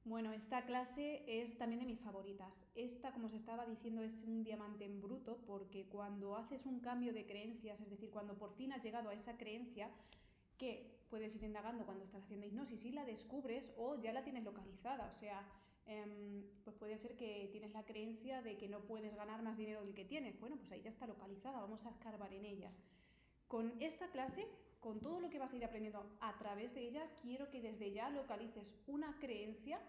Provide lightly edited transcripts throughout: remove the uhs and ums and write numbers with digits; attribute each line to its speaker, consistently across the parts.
Speaker 1: Bueno, esta clase es también de mis favoritas. Esta, como os estaba diciendo, es un diamante en bruto porque cuando haces un cambio de creencias, es decir, cuando por fin has llegado a esa creencia, que puedes ir indagando cuando estás haciendo hipnosis y la descubres o ya la tienes localizada. O sea, pues puede ser que tienes la creencia de que no puedes ganar más dinero del que tienes. Bueno, pues ahí ya está localizada, vamos a escarbar en ella. Con esta clase, con todo lo que vas a ir aprendiendo a través de ella, quiero que desde ya localices una creencia,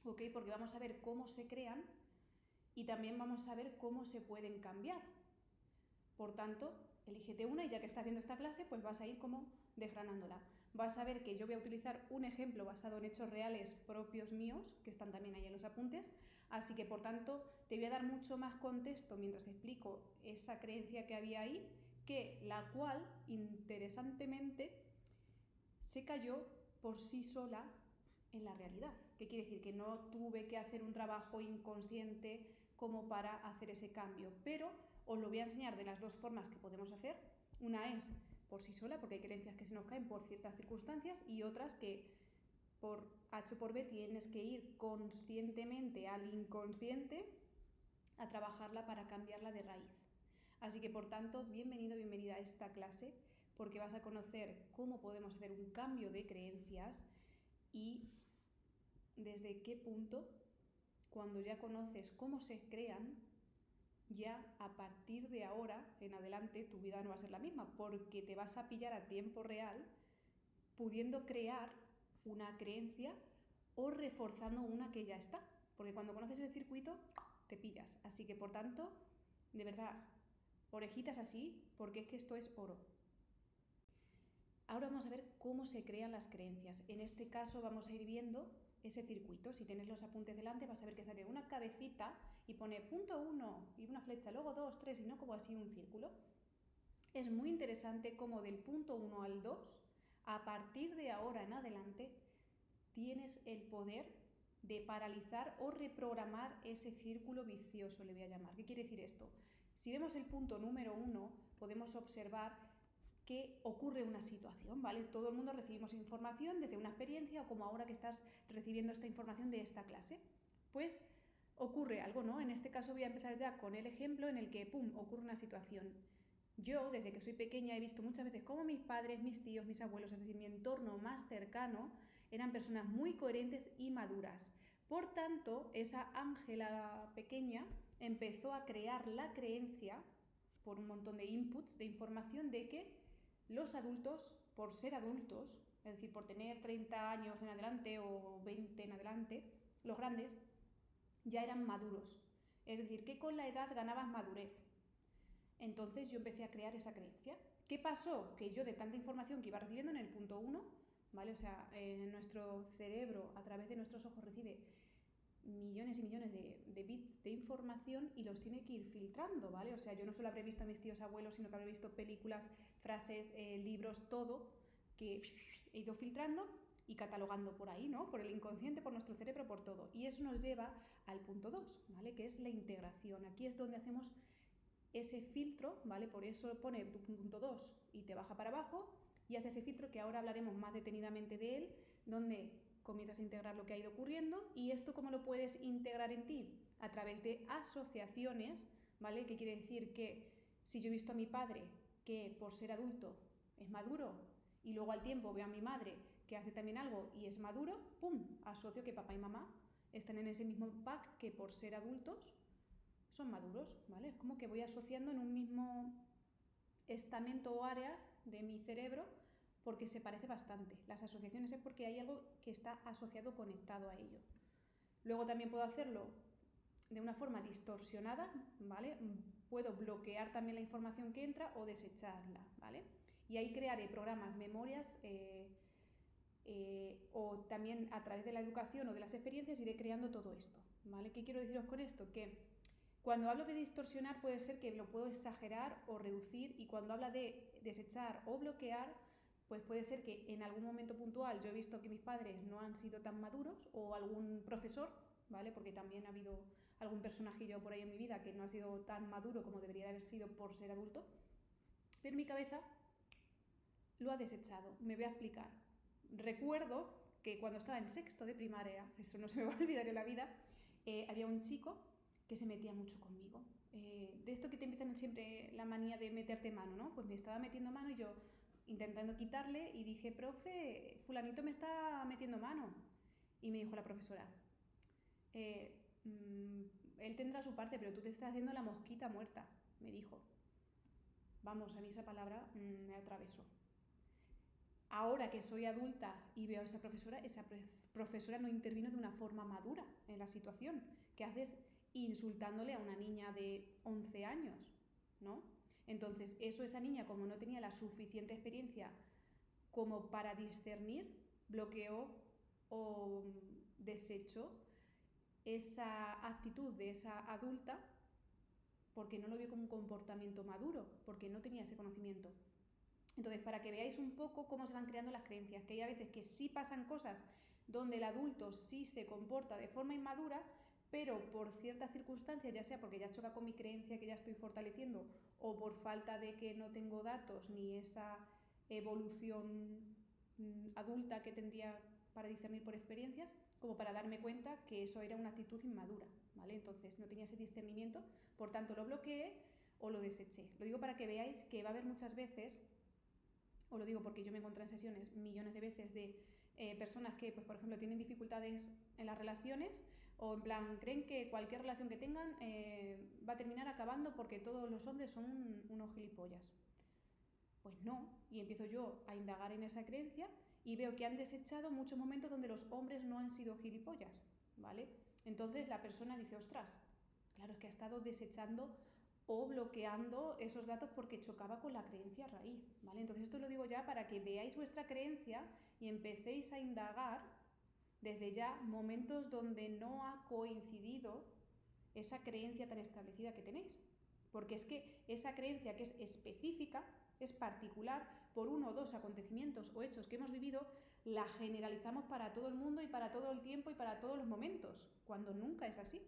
Speaker 1: ¿ok? Porque vamos a ver cómo se crean y también vamos a ver cómo se pueden cambiar. Por tanto, elígete una y ya que estás viendo esta clase, pues vas a ir como desgranándola. Vas a ver que yo voy a utilizar un ejemplo basado en hechos reales propios míos, que están también ahí en los apuntes, así que por tanto te voy a dar mucho más contexto mientras explico esa creencia que había ahí, que la cual, interesantemente, se cayó por sí sola en la realidad. ¿Qué quiere decir? Que no tuve que hacer un trabajo inconsciente como para hacer ese cambio, pero os lo voy a enseñar de las dos formas que podemos hacer. Una es por sí sola, porque hay creencias que se nos caen por ciertas circunstancias, y otras que por H o por B tienes que ir conscientemente al inconsciente a trabajarla para cambiarla de raíz. Así que por tanto, bienvenido, bienvenida a esta clase, porque vas a conocer cómo podemos hacer un cambio de creencias y desde qué punto, cuando ya conoces cómo se crean, ya a partir de ahora en adelante tu vida no va a ser la misma, porque te vas a pillar a tiempo real pudiendo crear una creencia o reforzando una que ya está. Porque cuando conoces el circuito, te pillas. Así que, por tanto, de verdad, orejitas así, porque es que esto es oro. Ahora vamos a ver cómo se crean las creencias. En este caso vamos a ir viendo ese circuito. Si tienes los apuntes delante vas a ver que sale una cabecita y pone punto 1 y una flecha, luego 2, 3 y no como así un círculo. Es muy interesante cómo del punto 1 al 2, a partir de ahora en adelante, tienes el poder de paralizar o reprogramar ese círculo vicioso, le voy a llamar. ¿Qué quiere decir esto? Si vemos el punto número 1, podemos observar que ocurre una situación, ¿vale? Todo el mundo recibimos información desde una experiencia o como ahora que estás recibiendo esta información de esta clase. Pues ocurre algo, ¿no? En este caso voy a empezar ya con el ejemplo en el que, ¡pum!, ocurre una situación. Yo, desde que soy pequeña, he visto muchas veces cómo mis padres, mis tíos, mis abuelos, es decir, mi entorno más cercano, eran personas muy coherentes y maduras. Por tanto, esa Ángela pequeña empezó a crear la creencia, por un montón de inputs, de información, de que los adultos, por ser adultos, es decir, por tener 30 años en adelante o 20 en adelante, los grandes, ya eran maduros. Es decir, que con la edad ganabas madurez. Entonces yo empecé a crear esa creencia. ¿Qué pasó? Que yo de tanta información que iba recibiendo en el punto 1, ¿vale? O sea, nuestro cerebro a través de nuestros ojos recibe millones y millones de bits de información y los tiene que ir filtrando, ¿vale? O sea, yo no solo habré visto a mis tíos abuelos, sino que habré visto películas, frases, libros, todo, que he ido filtrando y catalogando por ahí, ¿no? Por el inconsciente, por nuestro cerebro, por todo. Y eso nos lleva al punto 2, ¿vale? Que es la integración. Aquí es donde hacemos ese filtro, ¿vale? Por eso pone tu punto 2 y te baja para abajo y hace ese filtro que ahora hablaremos más detenidamente de él, donde comienzas a integrar lo que ha ido ocurriendo. ¿Y esto cómo lo puedes integrar en ti? A través de asociaciones, ¿vale? Que quiere decir que si yo he visto a mi padre que por ser adulto es maduro y luego al tiempo veo a mi madre que hace también algo y es maduro, ¡pum!, asocio que papá y mamá están en ese mismo pack que por ser adultos son maduros, ¿vale? Es como que voy asociando en un mismo estamento o área de mi cerebro porque se parece bastante. Las asociaciones es porque hay algo que está asociado, conectado a ello. Luego también puedo hacerlo de una forma distorsionada, ¿vale? Puedo bloquear también la información que entra o desecharla, ¿vale? Y ahí crearé programas, memorias o también a través de la educación o de las experiencias iré creando todo esto, ¿vale? ¿Qué quiero deciros con esto? Que cuando hablo de distorsionar puede ser que lo puedo exagerar o reducir, y cuando habla de desechar o bloquear, pues puede ser que en algún momento puntual yo he visto que mis padres no han sido tan maduros o algún profesor, ¿vale? Porque también ha habido algún personajillo por ahí en mi vida que no ha sido tan maduro como debería de haber sido por ser adulto, pero mi cabeza lo ha desechado. Me voy a explicar. Recuerdo que cuando estaba en sexto de primaria, eso no se me va a olvidar en la vida, había un chico que se metía mucho conmigo. De esto que te empiezan siempre la manía de meterte mano, ¿no? Pues me estaba metiendo mano y yo intentando quitarle y dije, profe, fulanito me está metiendo mano. Y me dijo la profesora, él tendrá su parte, pero tú te estás haciendo la mosquita muerta, me dijo. Vamos, a mí esa palabra me atravesó. Ahora que soy adulta y veo a esa profesora no intervino de una forma madura en la situación. ¿Qué haces insultándole a una niña de 11 años? ¿No? Entonces, esa niña, como no tenía la suficiente experiencia como para discernir, bloqueó o desechó esa actitud de esa adulta porque no lo vio como un comportamiento maduro, porque no tenía ese conocimiento. Entonces, para que veáis un poco cómo se van creando las creencias, que hay a veces que sí pasan cosas donde el adulto sí se comporta de forma inmadura, pero por ciertas circunstancias, ya sea porque ya choca con mi creencia que ya estoy fortaleciendo, o por falta de que no tengo datos ni esa evolución adulta que tendría para discernir por experiencias, como para darme cuenta que eso era una actitud inmadura, ¿vale? Entonces no tenía ese discernimiento, por tanto lo bloqueé o lo deseché. Lo digo para que veáis que va a haber muchas veces, os lo digo porque yo me encuentro en sesiones millones de veces de personas que, pues, por ejemplo, tienen dificultades en las relaciones o en plan creen que cualquier relación que tengan va a terminar acabando porque todos los hombres son unos gilipollas. Pues no, y empiezo yo a indagar en esa creencia y veo que han desechado muchos momentos donde los hombres no han sido gilipollas, ¿vale? Entonces la persona dice, ostras, claro, es que ha estado desechando o bloqueando esos datos porque chocaba con la creencia raíz, ¿vale? Entonces esto lo digo ya para que veáis vuestra creencia y empecéis a indagar desde ya momentos donde no ha coincidido esa creencia tan establecida que tenéis. Porque es que esa creencia que es específica, es particular por uno o dos acontecimientos o hechos que hemos vivido, la generalizamos para todo el mundo y para todo el tiempo y para todos los momentos, cuando nunca es así.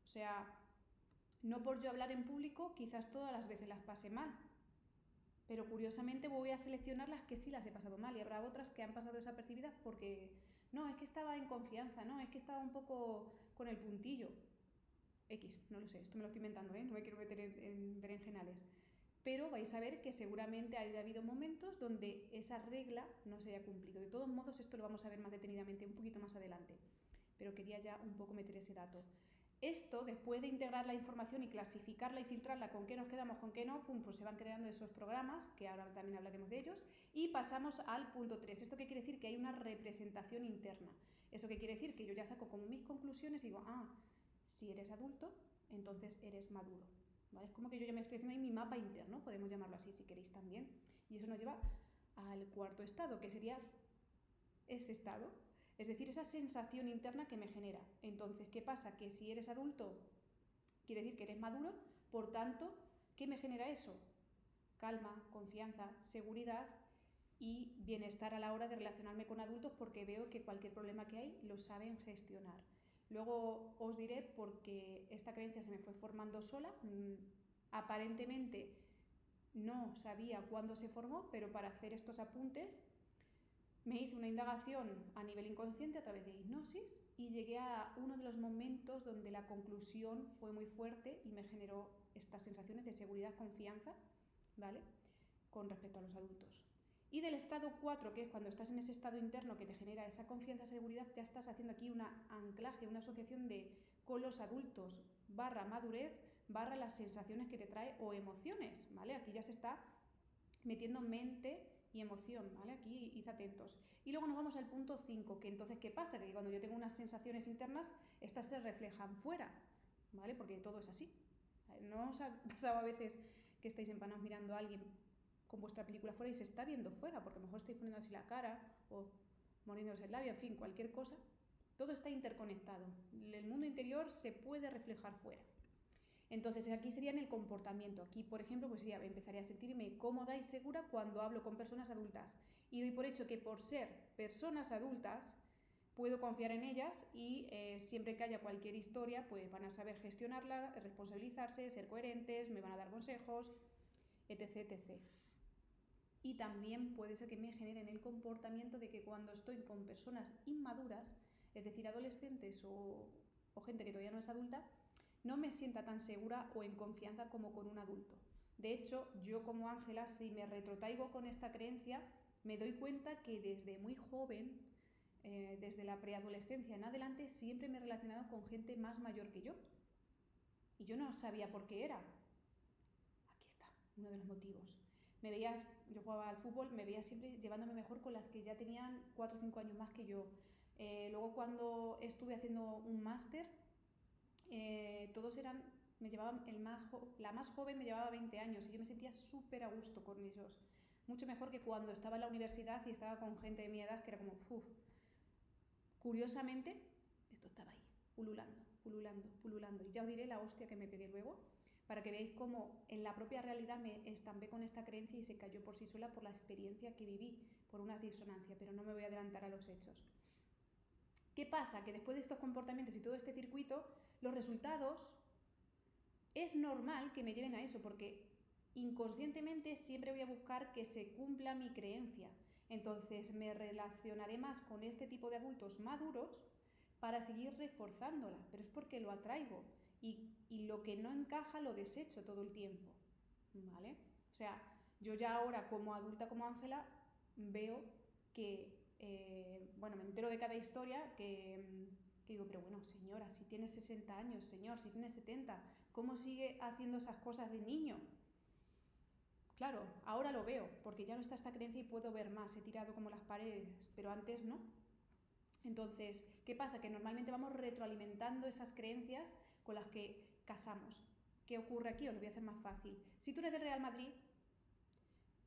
Speaker 1: O sea, no por yo hablar en público, quizás todas las veces las pase mal, pero curiosamente voy a seleccionar las que sí las he pasado mal y habrá otras que han pasado desapercibidas porque no, es que estaba en confianza, no, es que estaba un poco con el puntillo. X, no lo sé, esto me lo estoy inventando, no me quiero meter en berenjenales. Pero vais a ver que seguramente haya habido momentos donde esa regla no se haya cumplido. De todos modos, esto lo vamos a ver más detenidamente un poquito más adelante, pero quería ya un poco meter ese dato. Esto, después de integrar la información y clasificarla y filtrarla, con qué nos quedamos, con qué no, pues se van creando esos programas, que ahora también hablaremos de ellos, y pasamos al punto 3. ¿Esto qué quiere decir? Que hay una representación interna. ¿Eso qué quiere decir? Que yo ya saco como mis conclusiones y digo, si eres adulto, entonces eres maduro, ¿vale? Es como que yo ya me estoy haciendo ahí mi mapa interno, podemos llamarlo así si queréis también. Y eso nos lleva al cuarto estado, que sería ese estado, es decir, esa sensación interna que me genera. Entonces, ¿qué pasa? Que si eres adulto, quiere decir que eres maduro, por tanto, ¿qué me genera eso? Calma, confianza, seguridad y bienestar a la hora de relacionarme con adultos porque veo que cualquier problema que hay lo saben gestionar. Luego os diré porque esta creencia se me fue formando sola. Aparentemente no sabía cuándo se formó, pero para hacer estos apuntes me hice una indagación a nivel inconsciente a través de hipnosis y llegué a uno de los momentos donde la conclusión fue muy fuerte y me generó estas sensaciones de seguridad, confianza, ¿vale? Con respecto a los adultos. Y del estado 4, que es cuando estás en ese estado interno que te genera esa confianza, seguridad, ya estás haciendo aquí un anclaje, una asociación con los adultos, /madurez, las sensaciones que te trae o emociones, ¿vale? Aquí ya se está metiendo mente y emoción, ¿vale? Aquí id atentos. Y luego nos vamos al punto 5, que entonces, ¿qué pasa? Que cuando yo tengo unas sensaciones internas, estas se reflejan fuera, ¿vale? Porque todo es así. ¿No os ha pasado a veces que estáis empanados mirando a alguien con vuestra película fuera y se está viendo fuera, porque a lo mejor estáis poniendo así la cara o mordiéndose el labio, en fin, cualquier cosa? Todo está interconectado. El mundo interior se puede reflejar fuera. Entonces aquí sería en el comportamiento. Aquí, por ejemplo, pues sería, empezaría a sentirme cómoda y segura cuando hablo con personas adultas. Y doy por hecho que por ser personas adultas puedo confiar en ellas y siempre que haya cualquier historia, pues van a saber gestionarla, responsabilizarse, ser coherentes, me van a dar consejos, etc, etc. Y también puede ser que me generen el comportamiento de que cuando estoy con personas inmaduras, es decir, adolescentes o gente que todavía no es adulta, no me sienta tan segura o en confianza como con un adulto. De hecho, yo como Ángela, si me retrotraigo con esta creencia, me doy cuenta que desde muy joven, desde la preadolescencia en adelante, siempre me he relacionado con gente más mayor que yo. Y yo no sabía por qué era. Aquí está, uno de los motivos. Yo jugaba al fútbol, me veía siempre llevándome mejor con las que ya tenían 4 o 5 años más que yo. Luego cuando estuve haciendo un máster, todos eran, la más joven me llevaba 20 años y yo me sentía súper a gusto con ellos. Mucho mejor que cuando estaba en la universidad y estaba con gente de mi edad que era como, uff. Curiosamente, esto estaba ahí, pululando, pululando, pululando. Y ya os diré la hostia que me pegué luego, para que veáis cómo en la propia realidad me estampé con esta creencia y se cayó por sí sola por la experiencia que viví, por una disonancia, pero no me voy a adelantar a los hechos. ¿Qué pasa? Que después de estos comportamientos y todo este circuito, los resultados es normal que me lleven a eso, porque inconscientemente siempre voy a buscar que se cumpla mi creencia. Entonces me relacionaré más con este tipo de adultos maduros para seguir reforzándola, pero es porque lo atraigo y lo que no encaja lo desecho todo el tiempo, ¿vale? O sea, yo ya ahora como adulta, como Ángela, veo que, bueno, me entero de cada historia que digo, pero bueno, señora, si tiene 60 años, señor, si tiene 70, ¿cómo sigue haciendo esas cosas de niño? Claro, ahora lo veo, porque ya no está esta creencia y puedo ver más, he tirado como las paredes, pero antes no. Entonces, ¿qué pasa? Que normalmente vamos retroalimentando esas creencias con las que casamos. ¿Qué ocurre aquí? Os lo voy a hacer más fácil. Si tú eres del Real Madrid,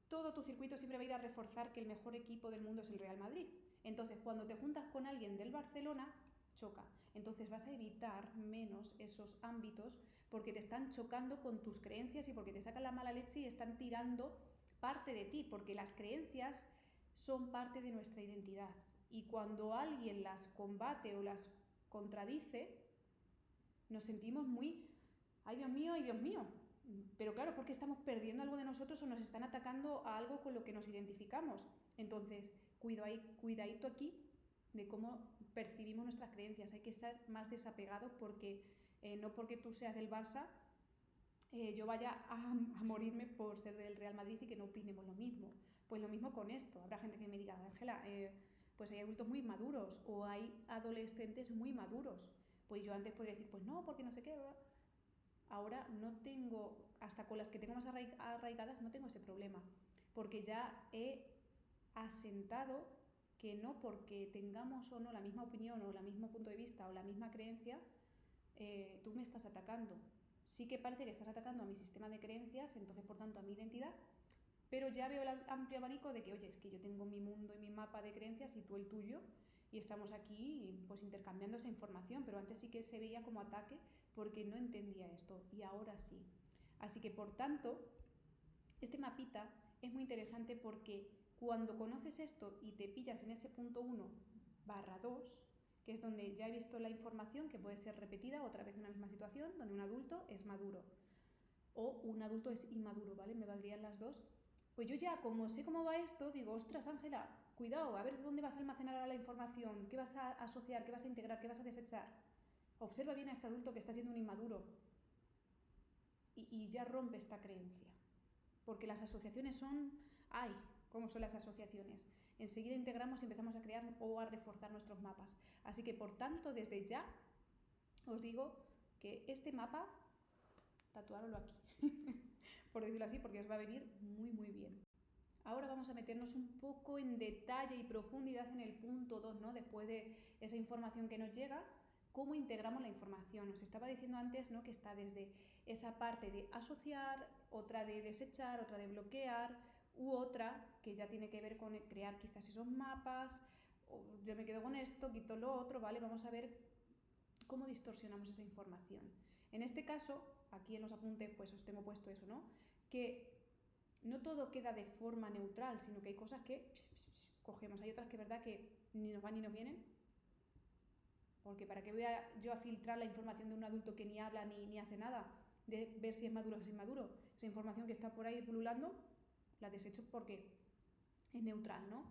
Speaker 1: todo tu circuito siempre va a ir a reforzar que el mejor equipo del mundo es el Real Madrid. Entonces, cuando te juntas con alguien del Barcelona, choca. Entonces vas a evitar menos esos ámbitos porque te están chocando con tus creencias y porque te sacan la mala leche y están tirando parte de ti, porque las creencias son parte de nuestra identidad. Y cuando alguien las combate o las contradice, nos sentimos muy, ay Dios mío, ay Dios mío. Pero claro, porque estamos perdiendo algo de nosotros o nos están atacando a algo con lo que nos identificamos. Entonces, cuidadito aquí de cómo percibimos nuestras creencias. Hay que ser más desapegados porque no porque tú seas del Barça, yo vaya a morirme por ser del Real Madrid y que no opinemos lo mismo. Pues lo mismo con esto. Habrá gente que me diga, Ángela, pues hay adultos muy maduros o hay adolescentes muy maduros. Pues yo antes podría decir, pues no, porque no sé qué. Ahora no tengo, hasta con las que tengo más arraigadas, no tengo ese problema. Porque ya he asentado que no porque tengamos o no la misma opinión o el mismo punto de vista o la misma creencia, tú me estás atacando. Sí que parece que estás atacando a mi sistema de creencias, entonces por tanto a mi identidad, pero ya veo el amplio abanico de que, oye, es que yo tengo mi mundo y mi mapa de creencias y tú el tuyo, y estamos aquí pues intercambiando esa información, pero antes sí que se veía como ataque porque no entendía esto y ahora sí. Así que por tanto, este mapita es muy interesante porque cuando conoces esto y te pillas en ese punto 1/2, que es donde ya he visto la información que puede ser repetida otra vez en la misma situación, donde un adulto es maduro o un adulto es inmaduro, ¿vale? Me valdrían las dos. Pues yo ya, como sé cómo va esto, digo, ostras, Ángela, cuidado, a ver dónde vas a almacenar ahora la información, qué vas a asociar, qué vas a integrar, qué vas a desechar. Observa bien a este adulto que está siendo un inmaduro y ya rompe esta creencia. Porque las asociaciones son, ay, ¿cómo son las asociaciones? Enseguida integramos y empezamos a crear o a reforzar nuestros mapas. Así que, por tanto, desde ya os digo que este mapa, tatuároslo aquí, por decirlo así, porque os va a venir muy, muy bien. Ahora vamos a meternos un poco en detalle y profundidad en el punto 2, ¿no? Después de esa información que nos llega, ¿cómo integramos la información? Os estaba diciendo antes, ¿no? Que está desde esa parte de asociar, otra de desechar, otra de bloquear, u otra que ya tiene que ver con crear quizás esos mapas, o yo me quedo con esto, quito lo otro, ¿vale? Vamos a ver cómo distorsionamos esa información. En este caso, aquí en los apuntes, pues os tengo puesto eso, ¿no? Que no todo queda de forma neutral, sino que hay cosas que cogemos. Hay otras que es verdad que ni nos van ni nos vienen, porque ¿para qué voy yo a filtrar la información de un adulto que ni habla ni hace nada? De ver si es maduro o si es inmaduro. Esa información que está por ahí pululando, la desecho porque es neutral, ¿no?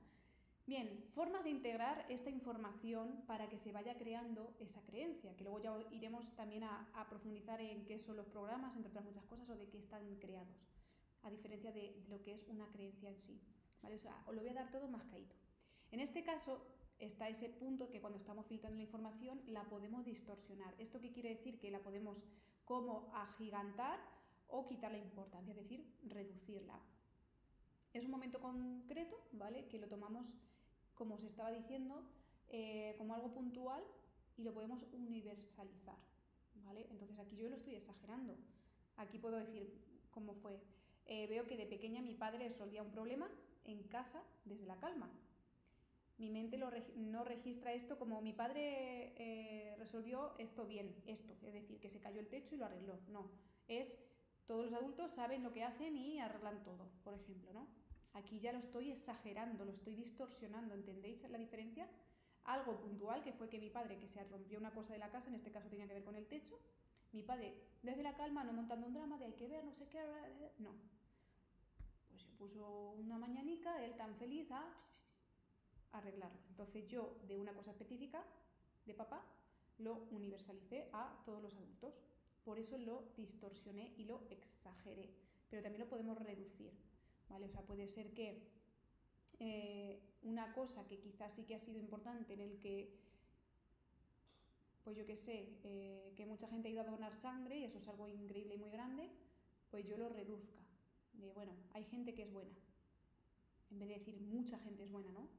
Speaker 1: Bien, formas de integrar esta información para que se vaya creando esa creencia, que luego ya iremos también a profundizar en qué son los programas, entre otras muchas cosas, o de qué están creados, a diferencia de lo que es una creencia en sí, ¿vale? O sea, os lo voy a dar todo mascadito. En este caso está ese punto que cuando estamos filtrando la información la podemos distorsionar. ¿Esto qué quiere decir? Que la podemos como agigantar o quitar la importancia, es decir, reducirla. Es un momento concreto, ¿vale? Que lo tomamos, como os estaba diciendo, como algo puntual y lo podemos universalizar, ¿vale? Entonces aquí yo lo estoy exagerando. Aquí puedo decir cómo fue. Veo que de pequeña mi padre resolvía un problema en casa desde la calma. Mi mente no registra esto como mi padre resolvió esto bien, esto, es decir, que se cayó el techo y lo arregló. No, es todos los adultos saben lo que hacen y arreglan todo, por ejemplo, ¿no? Aquí ya lo estoy exagerando, lo estoy distorsionando, ¿entendéis la diferencia? Algo puntual que fue que mi padre, que se rompió una cosa de la casa, en este caso tenía que ver con el techo, mi padre desde la calma, no montando un drama de hay que ver, no sé qué, no. Pues se puso una mañanica, él tan feliz, arreglarlo. Entonces yo de una cosa específica de papá lo universalicé a todos los adultos. Por eso lo distorsioné y lo exageré. Pero también lo podemos reducir, ¿vale? O sea, puede ser que una cosa que quizás sí que ha sido importante en el que, pues yo qué sé, que mucha gente ha ido a donar sangre y eso es algo increíble y muy grande, pues yo lo reduzca. Bueno, hay gente que es buena. En vez de decir mucha gente es buena, ¿no?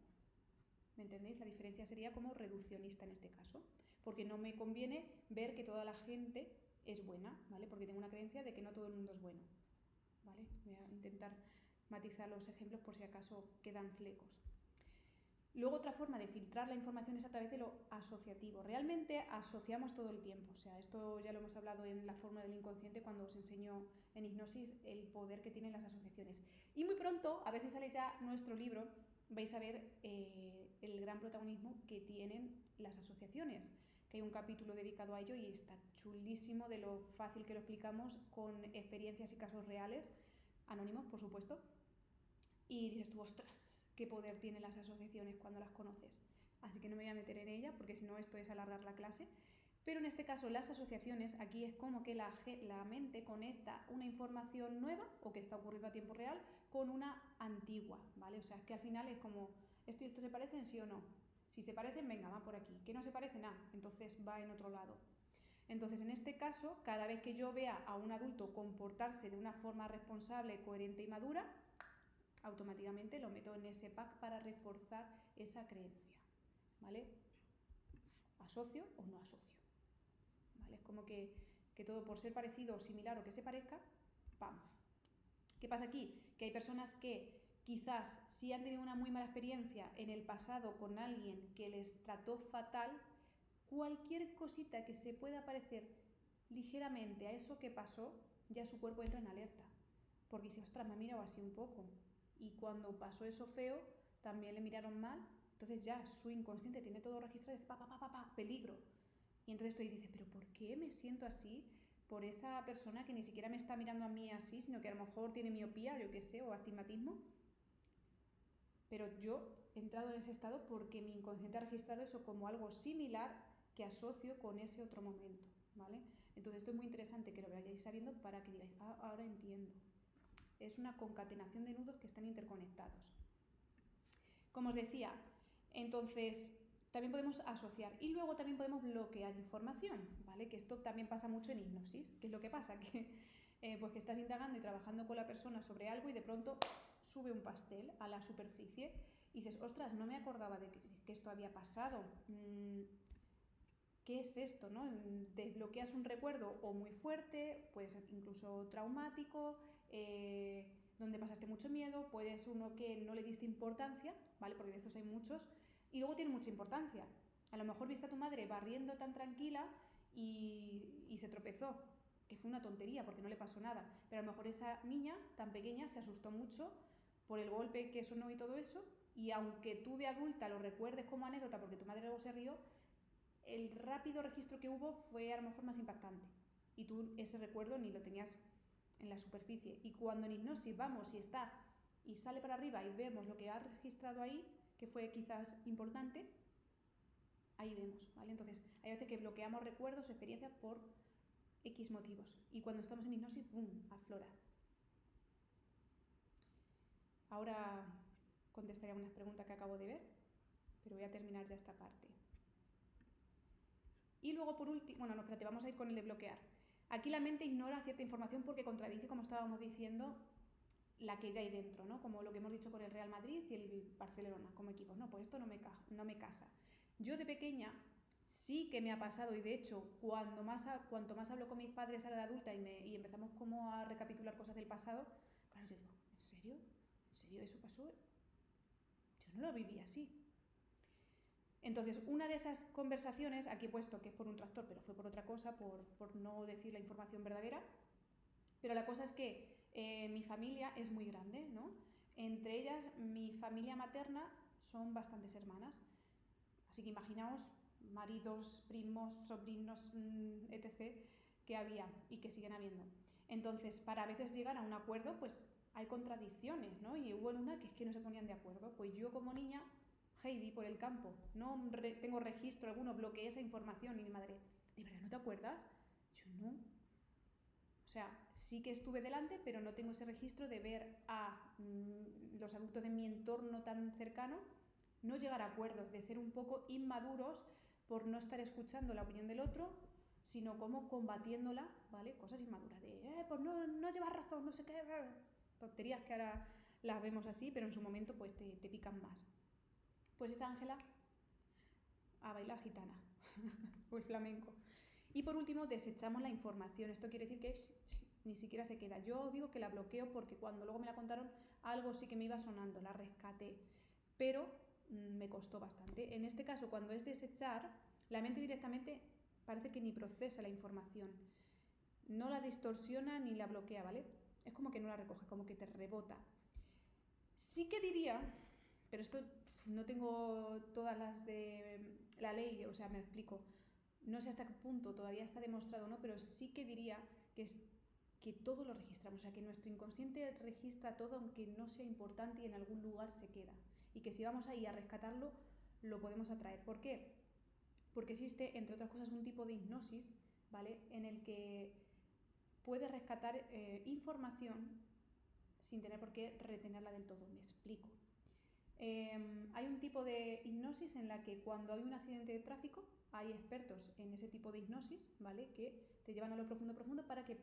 Speaker 1: ¿Me entendéis? La diferencia sería como reduccionista en este caso, porque no me conviene ver que toda la gente es buena, ¿vale? Porque tengo una creencia de que no todo el mundo es bueno, ¿vale? Voy a intentar matizar los ejemplos por si acaso quedan flecos. Luego otra forma de filtrar la información es a través de lo asociativo. Realmente asociamos todo el tiempo, o sea, esto ya lo hemos hablado en la forma del inconsciente cuando os enseño en hipnosis el poder que tienen las asociaciones. Y muy pronto, a ver si sale ya nuestro libro, vais a ver el gran protagonismo que tienen las asociaciones, que hay un capítulo dedicado a ello y está chulísimo de lo fácil que lo explicamos con experiencias y casos reales, anónimos por supuesto, y dices tú, ostras, qué poder tienen las asociaciones cuando las conoces. Así que no me voy a meter en ella porque si no esto es alargar la clase. Pero en este caso las asociaciones, aquí es como que la mente conecta una información nueva o que está ocurriendo a tiempo real con una antigua, ¿vale? O sea, es que al final es como, ¿esto y esto se parecen, sí o no? Si se parecen, venga, va por aquí. ¿Que no se parecen? Entonces va en otro lado. Entonces, en este caso, cada vez que yo vea a un adulto comportarse de una forma responsable, coherente y madura, automáticamente lo meto en ese pack para reforzar esa creencia, ¿vale? ¿Asocio o no asocio? ¿Vale? Es como que todo por ser parecido o similar o que se parezca, ¡pam! ¿Qué pasa aquí? Que hay personas que quizás sí han tenido una muy mala experiencia en el pasado con alguien que les trató fatal, cualquier cosita que se pueda parecer ligeramente a eso que pasó, ya su cuerpo entra en alerta. Porque dice, ostras, me ha mirado así un poco. Y cuando pasó eso feo, también le miraron mal. Entonces ya su inconsciente tiene todo registrado y dice, peligro. Y entonces tú dices, pero ¿por qué me siento así por esa persona que ni siquiera me está mirando a mí así, sino que a lo mejor tiene miopía, yo qué sé, o astigmatismo? Pero yo he entrado en ese estado porque mi inconsciente ha registrado eso como algo similar que asocio con ese otro momento, ¿vale? Entonces esto es muy interesante que lo vayáis sabiendo para que digáis, ahora entiendo. Es una concatenación de nudos que están interconectados. Como os decía, entonces también podemos asociar y luego también podemos bloquear información, ¿vale? Que esto también pasa mucho en hipnosis. ¿Qué es lo que pasa? Que, pues que estás indagando y trabajando con la persona sobre algo y de pronto sube un pastel a la superficie y dices, ostras, no me acordaba de que esto había pasado. ¿Qué es esto, no? Desbloqueas un recuerdo o muy fuerte, puede ser incluso traumático, donde pasaste mucho miedo, puede ser uno que no le diste importancia, ¿vale? Porque de estos hay muchos, y luego tiene mucha importancia. A lo mejor viste a tu madre barriendo tan tranquila y se tropezó, que fue una tontería porque no le pasó nada, pero a lo mejor esa niña tan pequeña se asustó mucho por el golpe que sonó y todo eso, y aunque tú de adulta lo recuerdes como anécdota porque tu madre luego se rió, el rápido registro que hubo fue a lo mejor más impactante y tú ese recuerdo ni lo tenías en la superficie. Y cuando en hipnosis vamos y está y sale para arriba y vemos lo que ha registrado ahí, que fue quizás importante, ahí vemos, ¿vale? Entonces, hay veces que bloqueamos recuerdos o experiencias por X motivos. Y cuando estamos en hipnosis, ¡bum!, aflora. Ahora contestaré a unas preguntas que acabo de ver, pero voy a terminar ya esta parte. Y luego por último, bueno, no, espérate, vamos a ir con el de bloquear. Aquí la mente ignora cierta información porque contradice, como estábamos diciendo, la que ya hay dentro, ¿no? Como lo que hemos dicho con el Real Madrid y el Barcelona como equipos. No, pues esto no me casa. Yo de pequeña sí que me ha pasado, y de hecho cuanto más hablo con mis padres ahora de adulta y empezamos como a recapitular cosas del pasado, claro, yo digo, ¿en serio? ¿En serio eso pasó? Yo no lo viví así. Entonces, una de esas conversaciones, aquí he puesto que es por un tractor, pero fue por otra cosa, por no decir la información verdadera, pero la cosa es que mi familia es muy grande, ¿no? Entre ellas, mi familia materna son bastantes hermanas, así que imaginaos maridos, primos, sobrinos, etc., que había y que siguen habiendo. Entonces, para a veces llegar a un acuerdo, pues hay contradicciones, ¿no? Y hubo una que es que no se ponían de acuerdo. Pues yo como niña, Heidi, por el campo, no tengo registro alguno, bloqueé esa información y mi madre, ¿de verdad no te acuerdas? Yo no. O sea, sí que estuve delante, pero no tengo ese registro de ver a los adultos de mi entorno tan cercano no llegar a acuerdos, de ser un poco inmaduros por no estar escuchando la opinión del otro, sino como combatiéndola, ¿vale? Cosas inmaduras, de, pues no llevas razón, no sé qué, tonterías que ahora las vemos así, pero en su momento pues te pican más. Pues esa Ángela a bailar gitana o el flamenco. Y por último, desechamos la información. Esto quiere decir que ni siquiera se queda. Yo digo que la bloqueo porque cuando luego me la contaron, algo sí que me iba sonando, la rescaté. Pero me costó bastante. En este caso, cuando es desechar, la mente directamente parece que ni procesa la información. No la distorsiona ni la bloquea, ¿vale? Es como que no la recoge, como que te rebota. Sí que diría, pero esto no tengo todas las de la ley, o sea, me explico. No sé hasta qué punto todavía está demostrado o no, pero sí que diría que todo lo registramos, o sea, que nuestro inconsciente registra todo aunque no sea importante y en algún lugar se queda. Y que si vamos ahí a rescatarlo, lo podemos atraer. ¿Por qué? Porque existe, entre otras cosas, un tipo de hipnosis, ¿vale? En el que puedes rescatar información sin tener por qué retenerla del todo. Me explico. Hay un tipo de hipnosis en la que cuando hay un accidente de tráfico, hay expertos en ese tipo de hipnosis, ¿vale? Que te llevan a lo profundo para que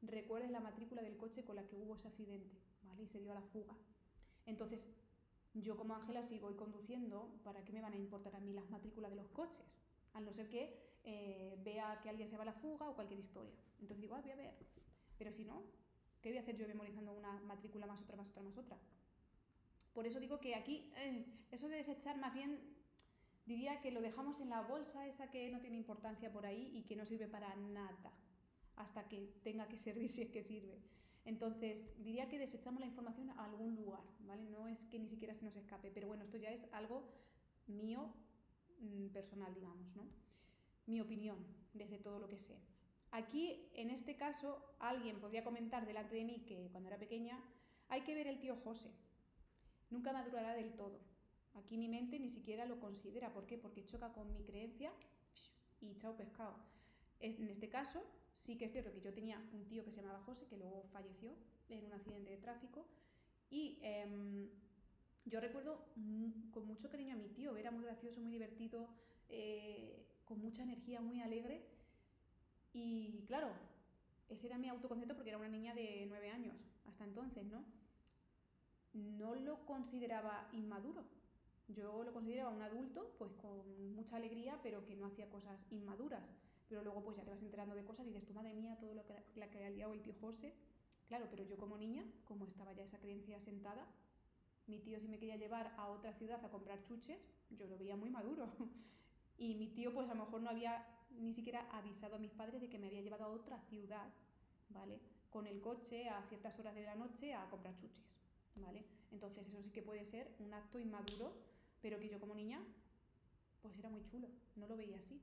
Speaker 1: recuerdes la matrícula del coche con la que hubo ese accidente, ¿vale? Y se dio a la fuga. Entonces, yo como Ángela, si voy conduciendo, ¿para qué me van a importar a mí las matrículas de los coches? A no ser que vea que alguien se va a la fuga o cualquier historia. Entonces digo, voy a ver. Pero si no, ¿qué voy a hacer yo memorizando una matrícula más otra, más otra, más otra? Por eso digo que aquí, eso de desechar más bien, diría que lo dejamos en la bolsa esa que no tiene importancia por ahí y que no sirve para nada, hasta que tenga que servir si es que sirve. Entonces, diría que desechamos la información a algún lugar, ¿vale? No es que ni siquiera se nos escape, pero bueno, esto ya es algo mío, personal, digamos, ¿no? Mi opinión, desde todo lo que sé. Aquí, en este caso, alguien podría comentar delante de mí que cuando era pequeña, hay que ver el tío José. Nunca madurará del todo. Aquí mi mente ni siquiera lo considera. ¿Por qué? Porque choca con mi creencia y chao pescado. En este caso, sí que es cierto que yo tenía un tío que se llamaba José, que luego falleció en un accidente de tráfico, y yo recuerdo con mucho cariño a mi tío, era muy gracioso, muy divertido, con mucha energía, muy alegre, y claro, ese era mi autoconcepto porque era una niña de 9 años hasta entonces, ¿no? No lo consideraba inmaduro. Yo lo consideraba un adulto, pues con mucha alegría, pero que no hacía cosas inmaduras. Pero luego pues ya te vas enterando de cosas y dices, tu madre mía, todo lo que la que ha liado el tío José. Claro, pero yo como niña, como estaba ya esa creencia asentada, mi tío si me quería llevar a otra ciudad a comprar chuches, yo lo veía muy maduro. Y mi tío pues a lo mejor no había ni siquiera avisado a mis padres de que me había llevado a otra ciudad, ¿vale? Con el coche a ciertas horas de la noche a comprar chuches, ¿vale? Entonces eso sí que puede ser un acto inmaduro, pero que yo como niña pues era muy chulo, no lo veía así,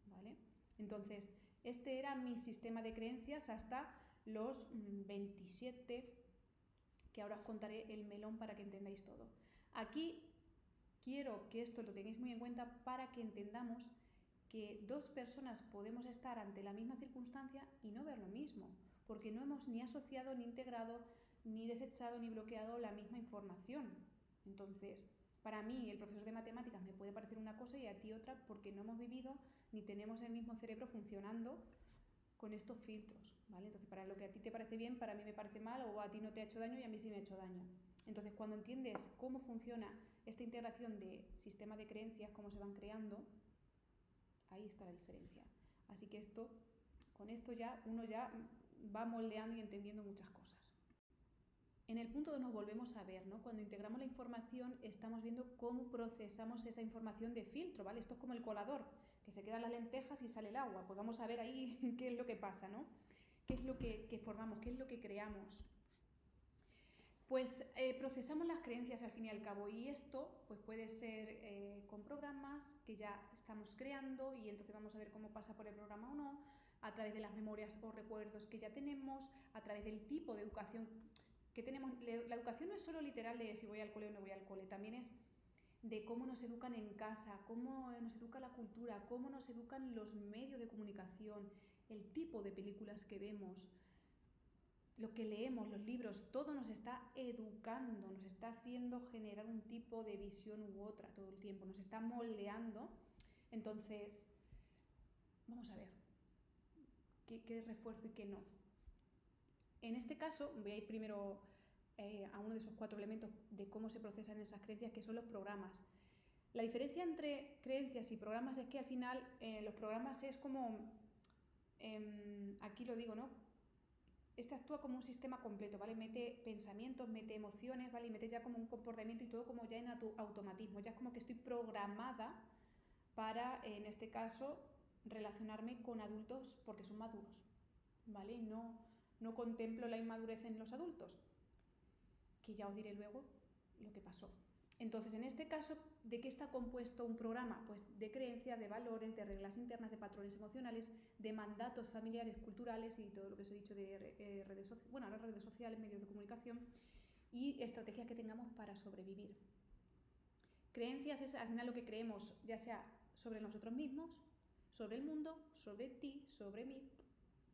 Speaker 1: ¿vale? Entonces este era mi sistema de creencias hasta los 27, que ahora os contaré el melón para que entendáis todo. Aquí quiero que esto lo tengáis muy en cuenta para que entendamos que dos personas podemos estar ante la misma circunstancia y no ver lo mismo, porque no hemos ni asociado, ni integrado, ni desechado, ni bloqueado la misma información. Entonces, para mí el profesor de matemáticas me puede parecer una cosa y a ti otra porque no hemos vivido ni tenemos el mismo cerebro funcionando con estos filtros, ¿vale? Entonces, para lo que a ti te parece bien, para mí me parece mal, o a ti no te ha hecho daño y a mí sí me ha hecho daño. Entonces, cuando entiendes cómo funciona esta integración de sistemas de creencias, cómo se van creando, ahí está la diferencia. Así que con esto ya uno ya va moldeando y entendiendo muchas cosas. En el punto 2 nos volvemos a ver, ¿no? Cuando integramos la información estamos viendo cómo procesamos esa información de filtro, ¿vale? Esto es como el colador, que se quedan las lentejas y sale el agua. Pues vamos a ver ahí qué es lo que pasa, ¿no? ¿Qué es lo que formamos? ¿Qué es lo que creamos? Pues procesamos las creencias al fin y al cabo, y esto pues puede ser con programas que ya estamos creando, y entonces vamos a ver cómo pasa por el programa o no, a través de las memorias o recuerdos que ya tenemos, a través del tipo de educación que tenemos. La educación no es solo literal de si voy al cole o no voy al cole, también es de cómo nos educan en casa, cómo nos educa la cultura, cómo nos educan los medios de comunicación, el tipo de películas que vemos, lo que leemos, los libros, todo nos está educando, nos está haciendo generar un tipo de visión u otra todo el tiempo, nos está moldeando. Entonces, vamos a ver qué refuerzo y qué no. En este caso, voy a ir primero a uno de esos 4 elementos de cómo se procesan esas creencias, que son los programas. La diferencia entre creencias y programas es que al final los programas es como, aquí lo digo, ¿no? Este actúa como un sistema completo, ¿vale? Mete pensamientos, mete emociones, ¿vale? Y mete ya como un comportamiento y todo como ya en automatismo. Ya es como que estoy programada para, en este caso, relacionarme con adultos porque son maduros, ¿vale? No contemplo la inmadurez en los adultos, que ya os diré luego lo que pasó. Entonces, en este caso, ¿de qué está compuesto un programa? Pues de creencias, de valores, de reglas internas, de patrones emocionales, de mandatos familiares, culturales y todo lo que os he dicho de redes sociales, medios de comunicación y estrategias que tengamos para sobrevivir. Creencias es al final lo que creemos, ya sea sobre nosotros mismos, sobre el mundo, sobre ti, sobre mí,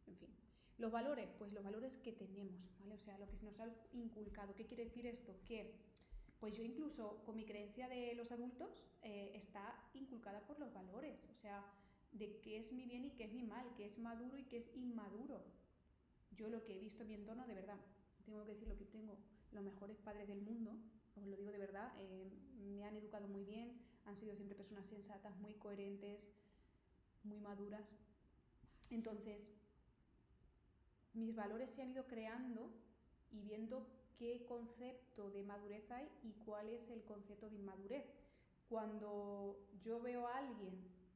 Speaker 1: en fin. Los valores, pues los valores que tenemos, ¿vale? O sea, lo que se nos ha inculcado. ¿Qué quiere decir esto? Que pues yo incluso con mi creencia de los adultos está inculcada por los valores, o sea, de qué es mi bien y qué es mi mal, qué es maduro y qué es inmaduro. Yo lo que he visto en mi entorno, de verdad, tengo que decir lo que tengo, los mejores padres del mundo, os lo digo de verdad, me han educado muy bien, han sido siempre personas sensatas, muy coherentes, muy maduras. Entonces, mis valores se han ido creando y viendo qué concepto de madurez hay y cuál es el concepto de inmadurez. Cuando yo veo a alguien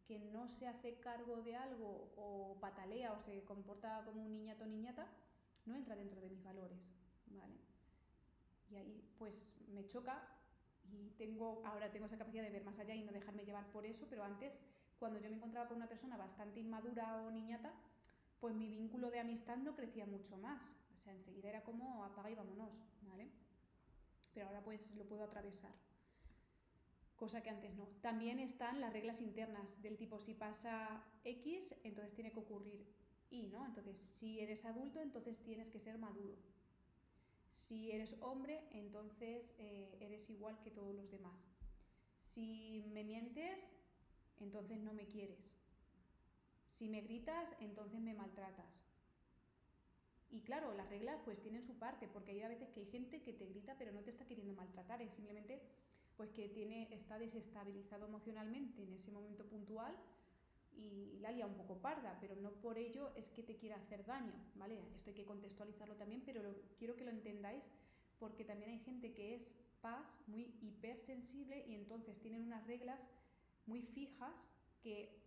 Speaker 1: que no se hace cargo de algo o patalea o se comporta como un niñato o niñata, no entra dentro de mis valores, ¿vale? Y ahí pues me choca y ahora tengo esa capacidad de ver más allá y no dejarme llevar por eso, pero antes, cuando yo me encontraba con una persona bastante inmadura o niñata, pues mi vínculo de amistad no crecía mucho más. O sea, enseguida era como apaga y vámonos, ¿vale? Pero ahora pues lo puedo atravesar. Cosa que antes no. También están las reglas internas del tipo si pasa X, entonces tiene que ocurrir Y, ¿no? Entonces, si eres adulto, entonces tienes que ser maduro. Si eres hombre, entonces eres igual que todos los demás. Si me mientes, entonces no me quieres. Si me gritas, entonces me maltratas. Y claro, las reglas pues tienen su parte, porque hay a veces que hay gente que te grita pero no te está queriendo maltratar, es simplemente pues que está desestabilizado emocionalmente en ese momento puntual y la lía un poco parda, pero no por ello es que te quiera hacer daño, ¿vale? Esto hay que contextualizarlo también, pero quiero que lo entendáis porque también hay gente que es muy hipersensible y entonces tienen unas reglas muy fijas que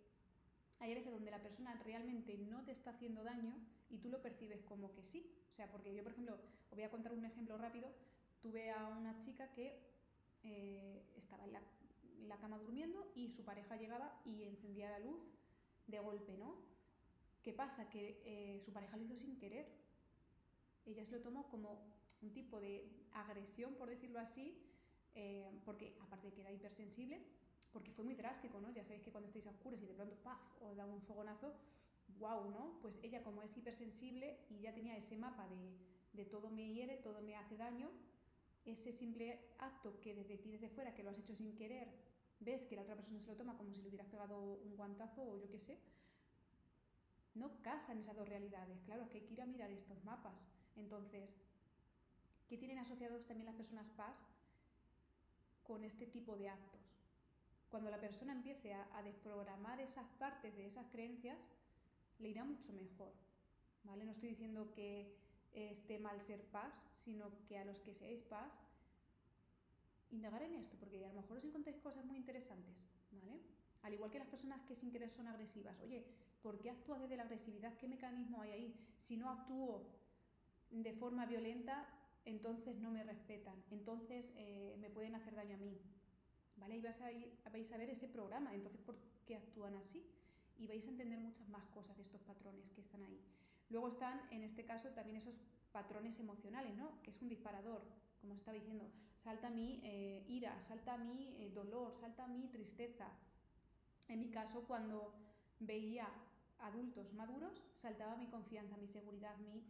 Speaker 1: hay veces donde la persona realmente no te está haciendo daño y tú lo percibes como que sí. O sea, porque yo, por ejemplo, os voy a contar un ejemplo rápido. Tuve a una chica que estaba en la cama durmiendo y su pareja llegaba y encendía la luz de golpe, ¿no? ¿Qué pasa? Que su pareja lo hizo sin querer. Ella se lo tomó como un tipo de agresión, por decirlo así, porque aparte de que era hipersensible, porque fue muy drástico, ¿no? Ya sabéis que cuando estáis a oscuras y de pronto ¡paf! Os da un fogonazo, ¡guau!, ¿no? Pues ella, como es hipersensible y ya tenía ese mapa de todo me hiere, todo me hace daño, ese simple acto que desde ti, desde fuera, que lo has hecho sin querer, ves que la otra persona se lo toma como si le hubieras pegado un guantazo o yo qué sé, no casan esas dos realidades. Claro, es que hay que ir a mirar estos mapas. Entonces, ¿qué tienen asociados también las personas PAS con este tipo de actos? Cuando la persona empiece a desprogramar esas partes de esas creencias, le irá mucho mejor, ¿vale? No estoy diciendo que esté mal ser PAS, sino que a los que seáis PAS, indagar en esto, porque a lo mejor os encontráis cosas muy interesantes, ¿vale? Al igual que las personas que sin querer son agresivas. Oye, ¿por qué actúas desde la agresividad? ¿Qué mecanismo hay ahí? Si no actúo de forma violenta, entonces no me respetan, entonces me pueden hacer daño a mí, ¿vale? Y vais a ver ese programa, entonces ¿por qué actúan así? Y vais a entender muchas más cosas de estos patrones que están ahí. Luego están, en este caso, también esos patrones emocionales, ¿no? Es un disparador, como estaba diciendo, salta mi ira, salta mi dolor, salta mi tristeza. En mi caso, cuando veía adultos maduros, saltaba mi confianza, mi seguridad, mi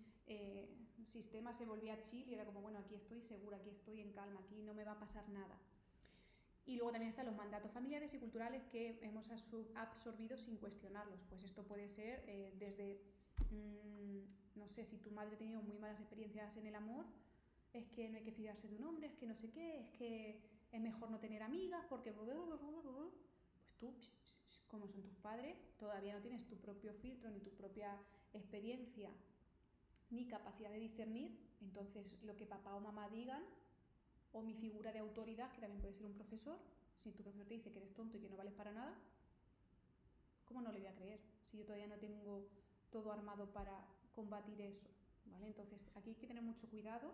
Speaker 1: sistema se volvía chill y era como, bueno, aquí estoy segura, aquí estoy en calma, aquí no me va a pasar nada. Y luego también están los mandatos familiares y culturales que hemos absorbido sin cuestionarlos. Pues esto puede ser desde, no sé, si tu madre ha tenido muy malas experiencias en el amor, es que no hay que fiarse de un hombre, es que no sé qué, es que es mejor no tener amigas porque... Pues tú, como son tus padres, todavía no tienes tu propio filtro ni tu propia experiencia ni capacidad de discernir, entonces lo que papá o mamá digan, o mi figura de autoridad, que también puede ser un profesor, si tu profesor te dice que eres tonto y que no vales para nada, ¿cómo no le voy a creer? Si yo todavía no tengo todo armado para combatir eso, ¿vale? Entonces aquí hay que tener mucho cuidado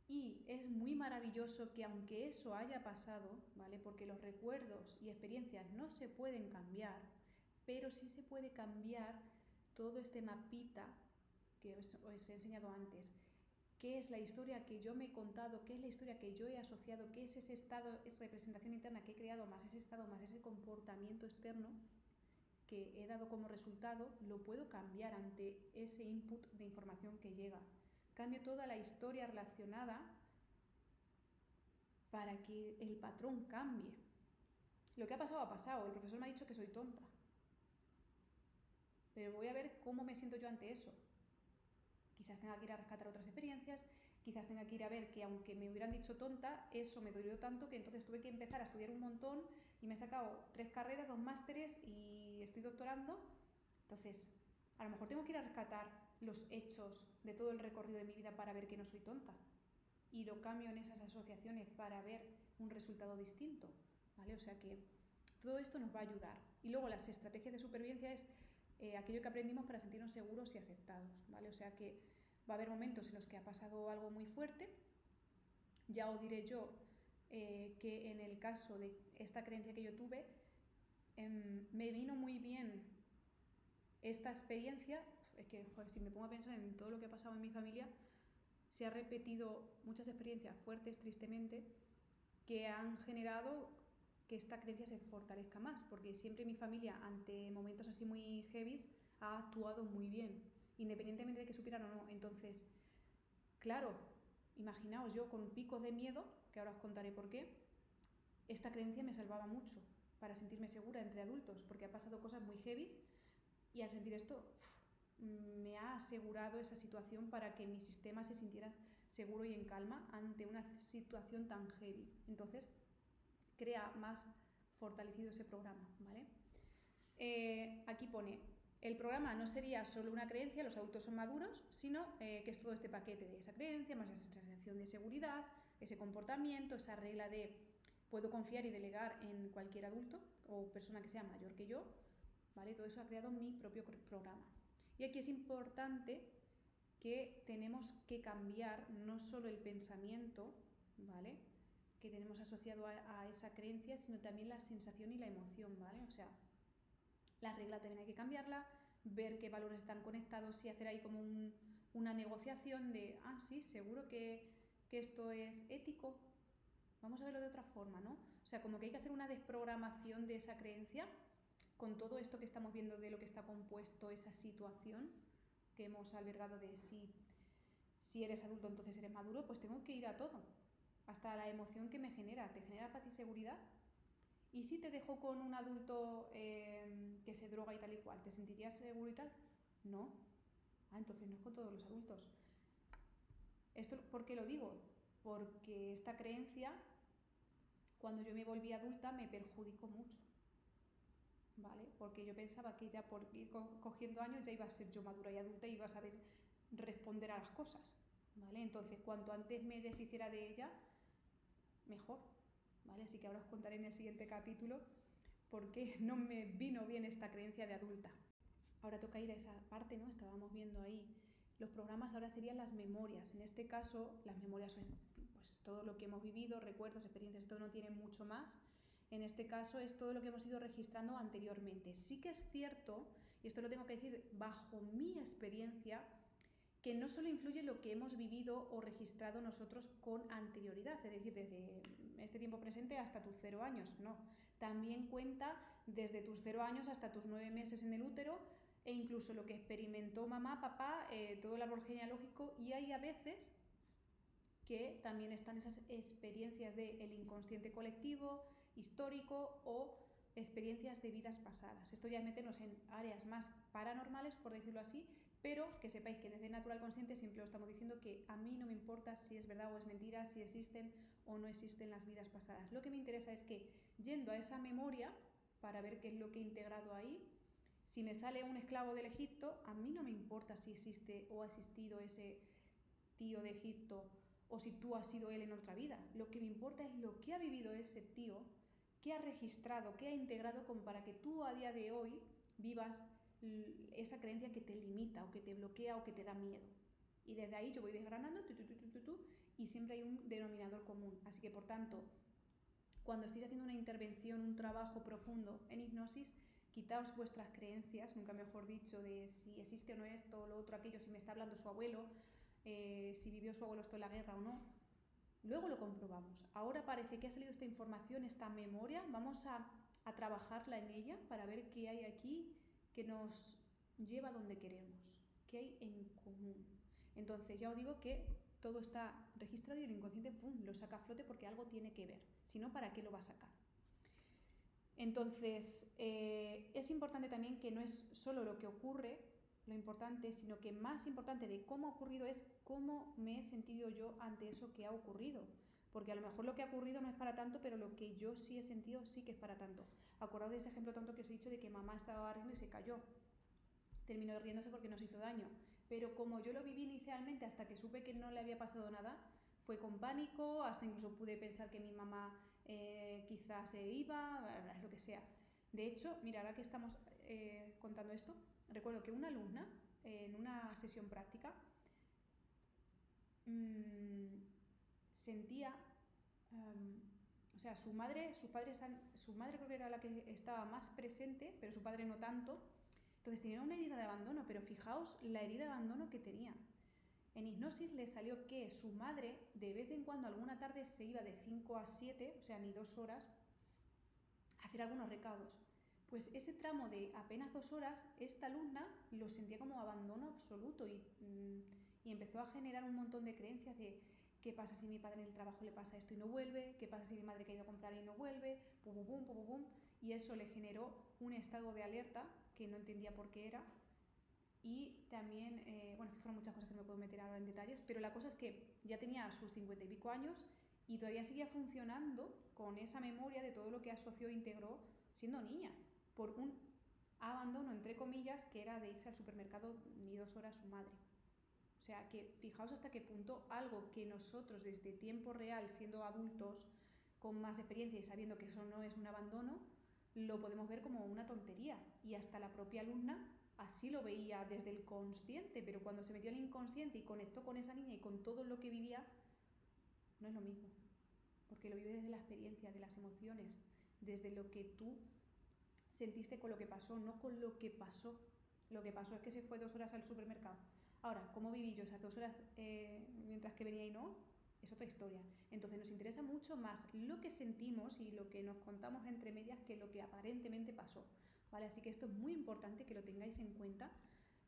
Speaker 1: y es muy maravilloso que aunque eso haya pasado, ¿vale? Porque los recuerdos y experiencias no se pueden cambiar, pero sí se puede cambiar todo este mapita que os he enseñado antes. ¿Qué es la historia que yo me he contado? ¿Qué es la historia que yo he asociado? ¿Qué es ese estado, es representación interna que he creado, más ese estado, más ese comportamiento externo que he dado como resultado? Lo puedo cambiar ante ese input de información que llega. Cambio toda la historia relacionada para que el patrón cambie. Lo que ha pasado. El profesor me ha dicho que soy tonta. Pero voy a ver cómo me siento yo ante eso. Quizás tenga que ir a rescatar otras experiencias, quizás tenga que ir a ver que aunque me hubieran dicho tonta, eso me dolió tanto que entonces tuve que empezar a estudiar un montón y me he sacado 3 carreras, 2 másteres y estoy doctorando. Entonces, a lo mejor tengo que ir a rescatar los hechos de todo el recorrido de mi vida para ver que no soy tonta. Y lo cambio en esas asociaciones para ver un resultado distinto, ¿vale? O sea que todo esto nos va a ayudar. Y luego las estrategias de supervivencia es aquello que aprendimos para sentirnos seguros y aceptados, ¿vale? O sea que va a haber momentos en los que ha pasado algo muy fuerte. Ya os diré yo que en el caso de esta creencia que yo tuve, me vino muy bien esta experiencia. Es que, joder, si me pongo a pensar en todo lo que ha pasado en mi familia, se ha repetido muchas experiencias fuertes, tristemente, que han generado que esta creencia se fortalezca más, porque siempre mi familia, ante momentos así muy heavy, ha actuado muy bien, independientemente de que supieran o no. Entonces, claro, imaginaos yo con picos de miedo, que ahora os contaré por qué, esta creencia me salvaba mucho para sentirme segura entre adultos, porque ha pasado cosas muy heavy y al sentir esto me ha asegurado esa situación para que mi sistema se sintiera seguro y en calma ante una situación tan heavy. Entonces, crea más fortalecido ese programa, ¿vale? Aquí pone, el programa no sería solo una creencia, los adultos son maduros, sino que es todo este paquete de esa creencia, más esa sensación de seguridad, ese comportamiento, esa regla de puedo confiar y delegar en cualquier adulto o persona que sea mayor que yo, ¿vale? Todo eso ha creado mi propio programa. Y aquí es importante que tenemos que cambiar no solo el pensamiento, ¿vale?, que tenemos asociado a esa creencia, sino también la sensación y la emoción, ¿vale? O sea, la regla también hay que cambiarla, ver qué valores están conectados y hacer ahí como una negociación de, sí, seguro que esto es ético, vamos a verlo de otra forma, ¿no? O sea, como que hay que hacer una desprogramación de esa creencia con todo esto que estamos viendo de lo que está compuesto esa situación que hemos albergado de si eres adulto entonces eres maduro, pues tengo que ir a todo, hasta la emoción que me genera. ¿Te genera paz y seguridad? ¿Y si te dejo con un adulto que se droga y tal y cual? ¿Te sentirías seguro y tal? No. Entonces no es con todos los adultos. ¿Esto por qué lo digo? Porque esta creencia, cuando yo me volví adulta, me perjudicó mucho, ¿vale? Porque yo pensaba que ya por ir cogiendo años ya iba a ser yo madura y adulta y iba a saber responder a las cosas, ¿vale? Entonces, cuanto antes me deshiciera de ella, mejor, ¿vale? Así que ahora os contaré en el siguiente capítulo por qué no me vino bien esta creencia de adulta. Ahora toca ir a esa parte, ¿no? Estábamos viendo ahí los programas, ahora serían las memorias. En este caso, las memorias es pues todo lo que hemos vivido, recuerdos, experiencias, esto no tiene mucho más. En este caso es todo lo que hemos ido registrando anteriormente. Sí que es cierto, y esto lo tengo que decir bajo mi experiencia, que no solo influye lo que hemos vivido o registrado nosotros con anterioridad, es decir, desde este tiempo presente hasta tus 0 años, no. También cuenta desde tus 0 años hasta tus 9 meses en el útero e incluso lo que experimentó mamá, papá, todo el árbol genealógico, y hay a veces que también están esas experiencias del inconsciente colectivo, histórico o experiencias de vidas pasadas. Esto ya es meternos en áreas más paranormales, por decirlo así, pero que sepáis que desde Natural Consciente siempre lo estamos diciendo que a mí no me importa si es verdad o es mentira, si existen o no existen las vidas pasadas. Lo que me interesa es que, yendo a esa memoria, para ver qué es lo que he integrado ahí, si me sale un esclavo del Egipto, a mí no me importa si existe o ha existido ese tío de Egipto o si tú has sido él en otra vida. Lo que me importa es lo que ha vivido ese tío, qué ha registrado, qué ha integrado como para que tú a día de hoy vivas esa creencia que te limita o que te bloquea o que te da miedo. Y desde ahí yo voy desgranando y siempre hay un denominador común. Así que, por tanto, cuando estéis haciendo una intervención, un trabajo profundo en hipnosis, quitaos vuestras creencias, nunca mejor dicho, de si existe o no esto, lo otro, aquello, si me está hablando su abuelo, si vivió su abuelo esto en la guerra o no. Luego lo comprobamos. Ahora parece que ha salido esta información, esta memoria, vamos a trabajarla en ella para ver qué hay aquí que nos lleva a donde queremos, qué hay en común. Entonces ya os digo que todo está registrado y el inconsciente lo saca a flote porque algo tiene que ver. Si no, ¿para qué lo va a sacar? Entonces, es importante también que no es solo lo que ocurre lo importante, sino que más importante de cómo ha ocurrido es cómo me he sentido yo ante eso que ha ocurrido. Porque a lo mejor lo que ha ocurrido no es para tanto, pero lo que yo sí he sentido sí que es para tanto. Acordaos de ese ejemplo tonto que os he dicho de que mamá estaba riendo y se cayó. Terminó riéndose porque nos hizo daño. Pero como yo lo viví inicialmente hasta que supe que no le había pasado nada, fue con pánico, hasta incluso pude pensar que mi mamá quizás se iba, lo que sea. De hecho, mira, ahora que estamos contando esto, recuerdo que una alumna en una sesión práctica sentía, o sea, su madre creo que era la que estaba más presente, pero su padre no tanto. Entonces tenía una herida de abandono, pero fijaos la herida de abandono que tenía. En hipnosis le salió que su madre de vez en cuando alguna tarde se iba de 5 a 7, o sea, ni 2 horas, a hacer algunos recados. Pues ese tramo de apenas 2 horas, esta alumna lo sentía como abandono absoluto y empezó a generar un montón de creencias de qué pasa si mi padre en el trabajo le pasa esto y no vuelve, qué pasa si mi madre que ha ido a comprar y no vuelve, pum, pum, pum, pum, pum, y eso le generó un estado de alerta que no entendía por qué era. Y también, bueno, que fueron muchas cosas que no me puedo meter ahora en detalles, pero la cosa es que ya tenía sus 50 y pico años y todavía seguía funcionando con esa memoria de todo lo que asoció e integró siendo niña, por un abandono, entre comillas, que era de irse al supermercado ni 2 horas su madre. O sea, que fijaos hasta qué punto algo que nosotros desde tiempo real, siendo adultos, con más experiencia y sabiendo que eso no es un abandono, lo podemos ver como una tontería. Y hasta la propia alumna así lo veía desde el consciente, pero cuando se metió en el inconsciente y conectó con esa niña y con todo lo que vivía, no es lo mismo. Porque lo vive desde la experiencia, de las emociones, desde lo que tú sentiste con lo que pasó, no con lo que pasó. Lo que pasó es que se fue 2 horas al supermercado. Ahora, ¿cómo viví yo esas 2 horas mientras que venía y no? Es otra historia. Entonces nos interesa mucho más lo que sentimos y lo que nos contamos entre medias que lo que aparentemente pasó, ¿vale? Así que esto es muy importante que lo tengáis en cuenta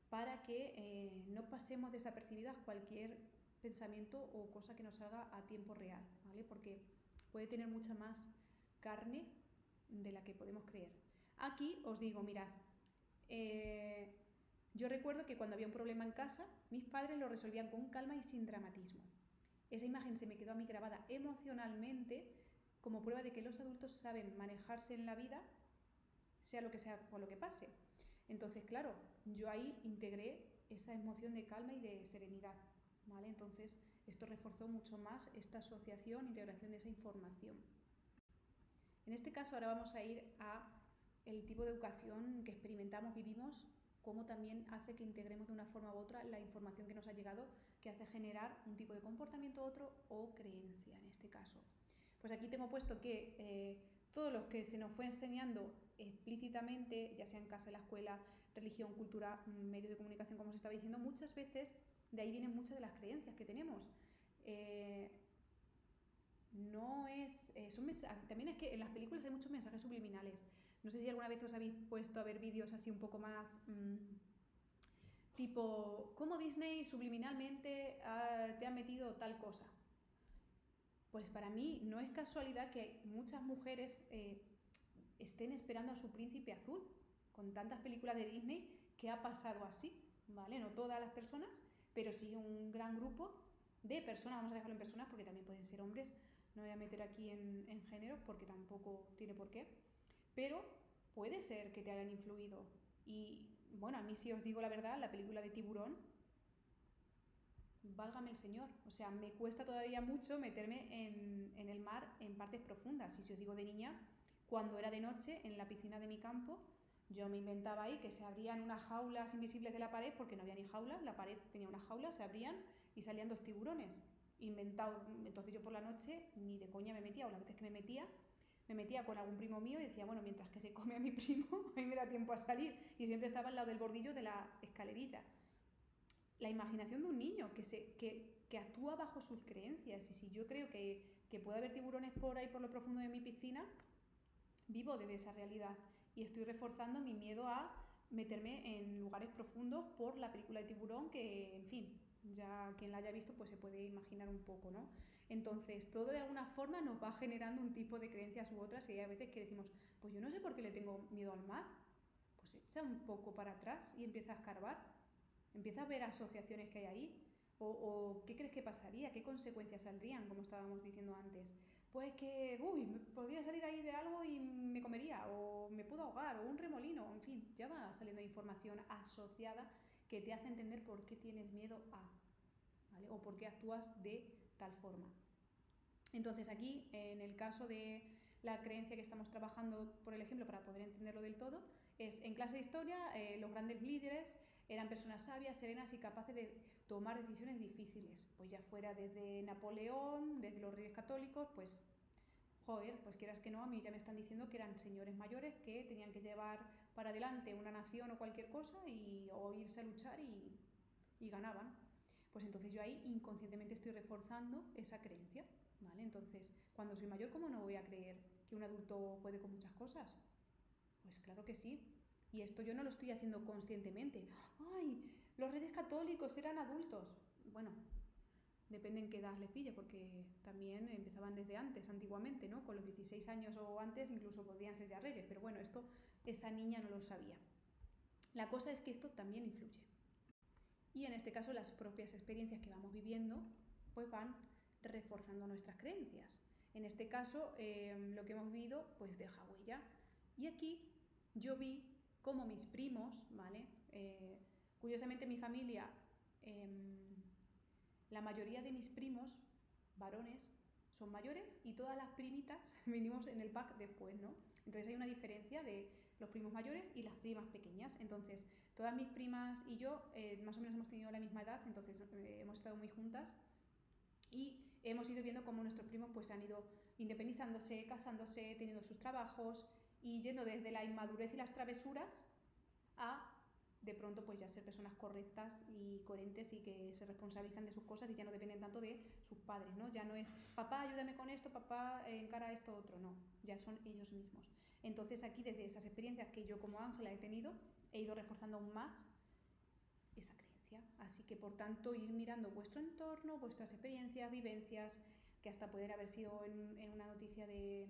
Speaker 1: para que no pasemos desapercibidas cualquier pensamiento o cosa que nos salga a tiempo real, ¿vale? Porque puede tener mucha más carne de la que podemos creer. Aquí os digo, mirad, yo recuerdo que cuando había un problema en casa, mis padres lo resolvían con calma y sin dramatismo. Esa imagen se me quedó a mí grabada emocionalmente como prueba de que los adultos saben manejarse en la vida, sea lo que sea por lo que pase. Entonces, claro, yo ahí integré esa emoción de calma y de serenidad, ¿vale? Entonces, esto reforzó mucho más esta asociación, integración de esa información. En este caso, ahora vamos a ir a el tipo de educación que experimentamos, vivimos, cómo también hace que integremos de una forma u otra la información que nos ha llegado, que hace generar un tipo de comportamiento u otro o creencia en este caso. Pues aquí tengo puesto que todo lo que se nos fue enseñando explícitamente, ya sea en casa, en la escuela, religión, cultura, medios de comunicación, como os estaba diciendo, muchas veces de ahí vienen muchas de las creencias que tenemos. No es... también es que en las películas hay muchos mensajes subliminales. No sé si alguna vez os habéis puesto a ver vídeos así un poco más... tipo, ¿cómo Disney subliminalmente te ha metido tal cosa? Pues para mí no es casualidad que muchas mujeres estén esperando a su príncipe azul con tantas películas de Disney que ha pasado así, ¿vale? No todas las personas, pero sí un gran grupo de personas, vamos a dejarlo en personas porque también pueden ser hombres, no voy a meter aquí en géneros porque tampoco tiene por qué, pero puede ser que te hayan influido. Y bueno, a mí si os digo la verdad, la película de Tiburón, válgame el señor, o sea, me cuesta todavía mucho meterme en el mar en partes profundas. Y si os digo de niña, cuando era de noche en la piscina de mi campo, yo me inventaba ahí que se abrían unas jaulas invisibles de la pared, porque no había ni jaulas, la pared tenía unas jaulas, se abrían y salían 2 tiburones. Inventado. Entonces yo por la noche ni de coña me metía, o las veces que me metía con algún primo mío y decía, bueno, mientras que se come a mi primo, a mí me da tiempo a salir. Y siempre estaba al lado del bordillo de la escalerilla. La imaginación de un niño que actúa bajo sus creencias. Y si yo creo que puede haber tiburones por ahí por lo profundo de mi piscina, vivo desde esa realidad y estoy reforzando mi miedo a meterme en lugares profundos por la película de Tiburón, que en fin, ya quien la haya visto pues se puede imaginar un poco, ¿no? Entonces todo de alguna forma nos va generando un tipo de creencias u otras, y hay veces que decimos, pues yo no sé por qué le tengo miedo al mar. Pues echa un poco para atrás y empieza a escarbar, empieza a ver asociaciones que hay ahí, o qué crees que pasaría, qué consecuencias saldrían, como estábamos diciendo antes. Pues que, podría salir ahí de algo y me comería, o me puedo ahogar, o un remolino, en fin, ya va saliendo información asociada que te hace entender por qué tienes miedo a, ¿vale? O por qué actúas de tal forma. Entonces aquí, en el caso de la creencia que estamos trabajando, por el ejemplo, para poder entenderlo del todo, es en clase de historia, los grandes líderes eran personas sabias, serenas y capaces de tomar decisiones difíciles, pues ya fuera desde Napoleón, desde los reyes católicos, pues joder, pues quieras que no, a mí ya me están diciendo que eran señores mayores que tenían que llevar para adelante una nación o cualquier cosa o irse a luchar y ganaban. Pues entonces yo ahí inconscientemente estoy reforzando esa creencia, ¿vale? Entonces, cuando soy mayor, ¿cómo no voy a creer que un adulto puede con muchas cosas? Pues claro que sí. Y esto yo no lo estoy haciendo conscientemente. ¡Ay! Los reyes católicos eran adultos. Bueno, depende en qué edad les pille, porque también empezaban desde antes, antiguamente, ¿no? Con los 16 años o antes incluso podían ser ya reyes, pero bueno, esto esa niña no lo sabía. La cosa es que esto también influye. Y en este caso las propias experiencias que vamos viviendo pues van reforzando nuestras creencias. En este caso lo que hemos vivido pues deja huella. Y aquí yo vi cómo mis primos, ¿vale? Curiosamente mi familia, la mayoría de mis primos varones son mayores y todas las primitas vinimos en el pack después, ¿no? Entonces hay una diferencia de los primos mayores y las primas pequeñas. Entonces todas mis primas y yo más o menos hemos tenido la misma edad, entonces hemos estado muy juntas y hemos ido viendo cómo nuestros primos pues han ido independizándose, casándose, teniendo sus trabajos y yendo desde la inmadurez y las travesuras a de pronto pues ya ser personas correctas y coherentes y que se responsabilizan de sus cosas y ya no dependen tanto de sus padres, ¿no? Ya no es papá ayúdame con esto, papá encara esto otro, no, ya son ellos mismos. Entonces aquí desde esas experiencias que yo como Ángela he tenido, he ido reforzando aún más esa creencia. Así que por tanto ir mirando vuestro entorno, vuestras experiencias, vivencias, que hasta poder haber sido en una noticia de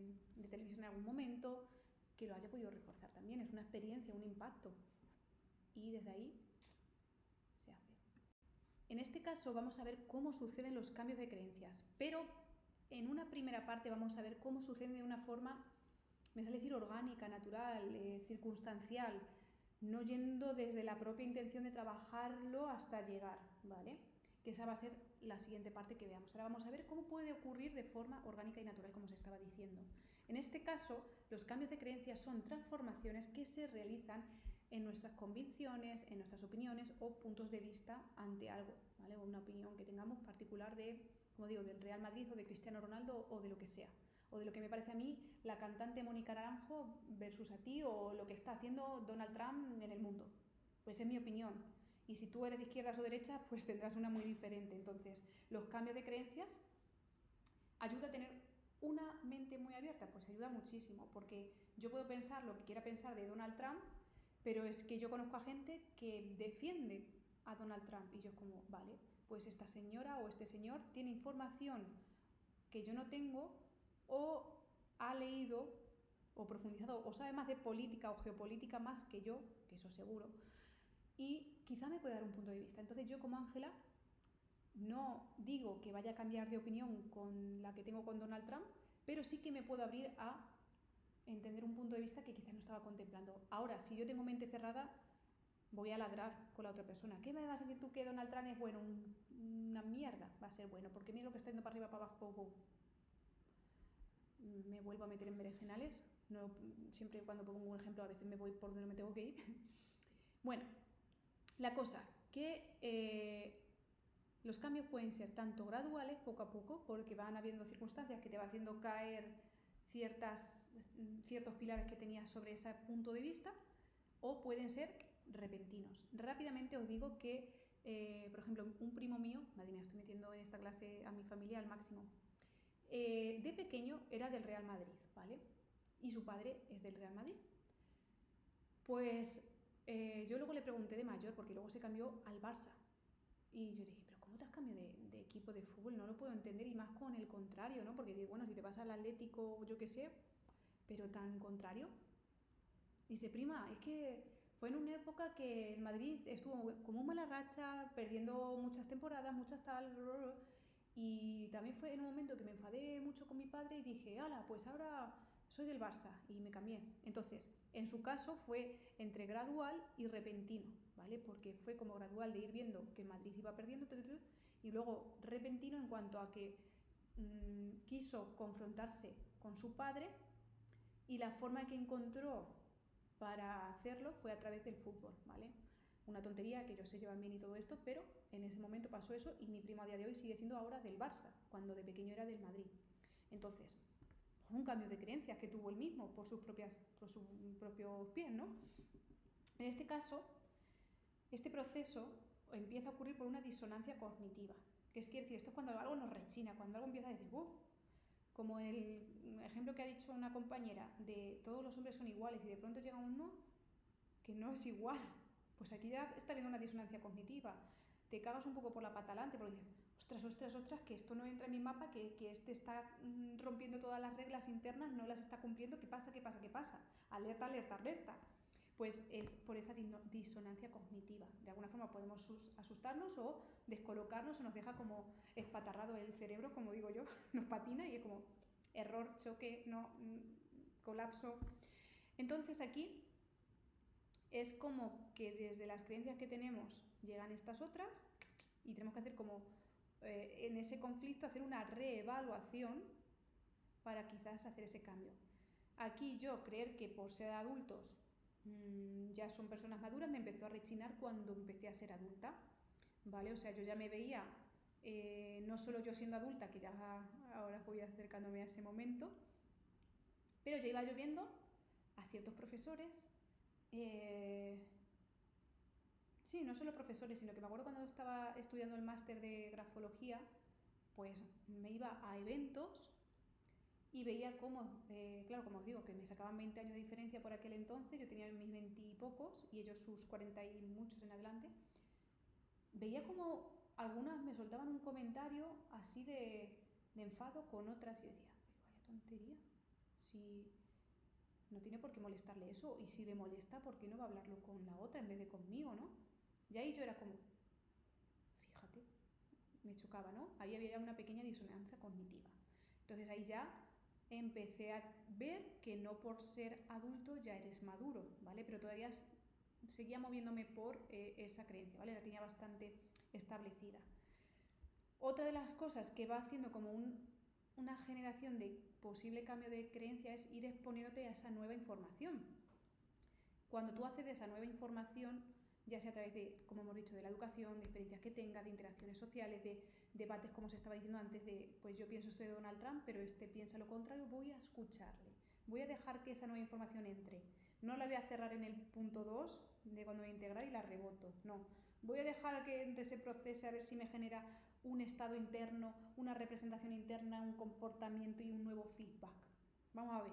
Speaker 1: televisión en algún momento, que lo haya podido reforzar también. Es una experiencia, un impacto. Y desde ahí se hace. En este caso vamos a ver cómo suceden los cambios de creencias, pero en una primera parte vamos a ver cómo suceden de una forma, me sale decir orgánica, natural, circunstancial, no yendo desde la propia intención de trabajarlo hasta llegar, ¿vale? Que esa va a ser la siguiente parte que veamos. Ahora vamos a ver cómo puede ocurrir de forma orgánica y natural, como os estaba diciendo. En este caso, los cambios de creencias son transformaciones que se realizan en nuestras convicciones, en nuestras opiniones o puntos de vista ante algo, ¿vale? O una opinión que tengamos particular de, como digo, del Real Madrid o de Cristiano Ronaldo o de lo que sea. O de lo que me parece a mí la cantante Mónica Naranjo versus a ti o lo que está haciendo Donald Trump en el mundo. Pues es mi opinión. Y si tú eres de izquierdas o derechas, pues tendrás una muy diferente. Entonces, los cambios de creencias ayuda a tener una mente muy abierta, pues ayuda muchísimo, porque yo puedo pensar lo que quiera pensar de Donald Trump, pero es que yo conozco a gente que defiende a Donald Trump y yo como, vale, pues esta señora o este señor tiene información que yo no tengo o ha leído o profundizado o sabe más de política o geopolítica más que yo, que eso seguro, y quizá me puede dar un punto de vista. Entonces yo como Ángela no digo que vaya a cambiar de opinión con la que tengo con Donald Trump, pero sí que me puedo abrir a entender un punto de vista que quizás no estaba contemplando. Ahora, si yo tengo mente cerrada, voy a ladrar con la otra persona. ¿Qué me vas a decir tú que Donald Trump es bueno? Una mierda va a ser bueno, porque mira lo que está yendo para arriba, para abajo, me vuelvo a meter en berenjenales. No, siempre cuando pongo un ejemplo a veces me voy por donde no me tengo que ir. Bueno, la cosa que los cambios pueden ser tanto graduales, poco a poco, porque van habiendo circunstancias que te van haciendo caer ciertos pilares que tenías sobre ese punto de vista, o pueden ser repentinos. Rápidamente os digo que, por ejemplo, un primo mío, madre mía, estoy metiendo en esta clase a mi familia al máximo, de pequeño era del Real Madrid, ¿vale? Y su padre es del Real Madrid. Pues yo luego le pregunté de mayor, porque luego se cambió al Barça. Y yo dije, pero ¿cómo te has cambiado de equipo de fútbol? No lo puedo entender, y más con el contrario, ¿no? Porque digo, bueno, si te vas al Atlético, yo qué sé, pero tan contrario. Dice, prima, es que fue en una época que el Madrid estuvo como una mala racha, perdiendo muchas temporadas, muchas tal, y también fue en un momento que me enfadé mucho con mi padre y dije, ala, pues ahora soy del Barça, y me cambié. Entonces, en su caso fue entre gradual y repentino, ¿vale? Porque fue como gradual de ir viendo que Madrid iba perdiendo y luego repentino en cuanto a que quiso confrontarse con su padre y la forma que encontró para hacerlo fue a través del fútbol, ¿vale? Una tontería, que ellos se llevan bien y todo esto, pero en ese momento pasó eso y mi primo a día de hoy sigue siendo ahora del Barça, cuando de pequeño era del Madrid. Entonces, un cambio de creencias que tuvo él mismo por sus propios pies, ¿no? En este caso, este proceso empieza a ocurrir por una disonancia cognitiva, que es, quiere decir, esto es cuando algo nos rechina, cuando algo empieza a decir, como el ejemplo que ha dicho una compañera de todos los hombres son iguales y de pronto llega uno que no es igual, pues aquí ya está habiendo una disonancia cognitiva. Te cagas un poco por la pata adelante porque dices, ostras, que esto no entra en mi mapa, que este está rompiendo todas las reglas internas, no las está cumpliendo, ¿qué pasa? Alerta. Pues es por esa disonancia cognitiva. De alguna forma podemos asustarnos o descolocarnos, o nos deja como espatarrado el cerebro, como digo yo, nos patina y es como error, choque, no, colapso. Entonces aquí es como que desde las creencias que tenemos llegan estas otras y tenemos que hacer como en ese conflicto hacer una reevaluación para quizás hacer ese cambio. Aquí yo creer que por ser adultos ya son personas maduras me empezó a rechinar cuando empecé a ser adulta, ¿vale? O sea, yo ya me veía, no solo yo siendo adulta, que ya ahora voy acercándome a ese momento, pero ya iba lloviendo a ciertos profesores, Sí, no solo profesores, sino que me acuerdo cuando estaba estudiando el máster de grafología, pues me iba a eventos y veía cómo, claro, como os digo, que me sacaban 20 años de diferencia por aquel entonces, yo tenía mis 20 y pocos y ellos sus 40 y muchos en adelante, veía como algunas me soltaban un comentario así de enfado con otras y yo decía, pero vaya tontería, si no tiene por qué molestarle eso y si le molesta, ¿por qué no va a hablarlo con la otra en vez de conmigo, no? Y ahí yo era como, fíjate, me chocaba, ¿no? Ahí había ya una pequeña disonancia cognitiva. Entonces ahí ya empecé a ver que no por ser adulto ya eres maduro, ¿vale? Pero todavía seguía moviéndome por esa creencia, ¿vale? La tenía bastante establecida. Otra de las cosas que va haciendo como una generación de posible cambio de creencia es ir exponiéndote a esa nueva información. Cuando tú accedes a esa nueva información, ya sea a través de, como hemos dicho, de la educación, de experiencias que tengas, de interacciones sociales, de debates, como se estaba diciendo antes, de, pues yo pienso esto de Donald Trump, pero este piensa lo contrario, voy a escucharle. Voy a dejar que esa nueva información entre. No la voy a cerrar en el punto 2 de cuando voy a integrar y la reboto. No. Voy a dejar que entre ese proceso a ver si me genera un estado interno, una representación interna, un comportamiento y un nuevo feedback. Vamos a ver.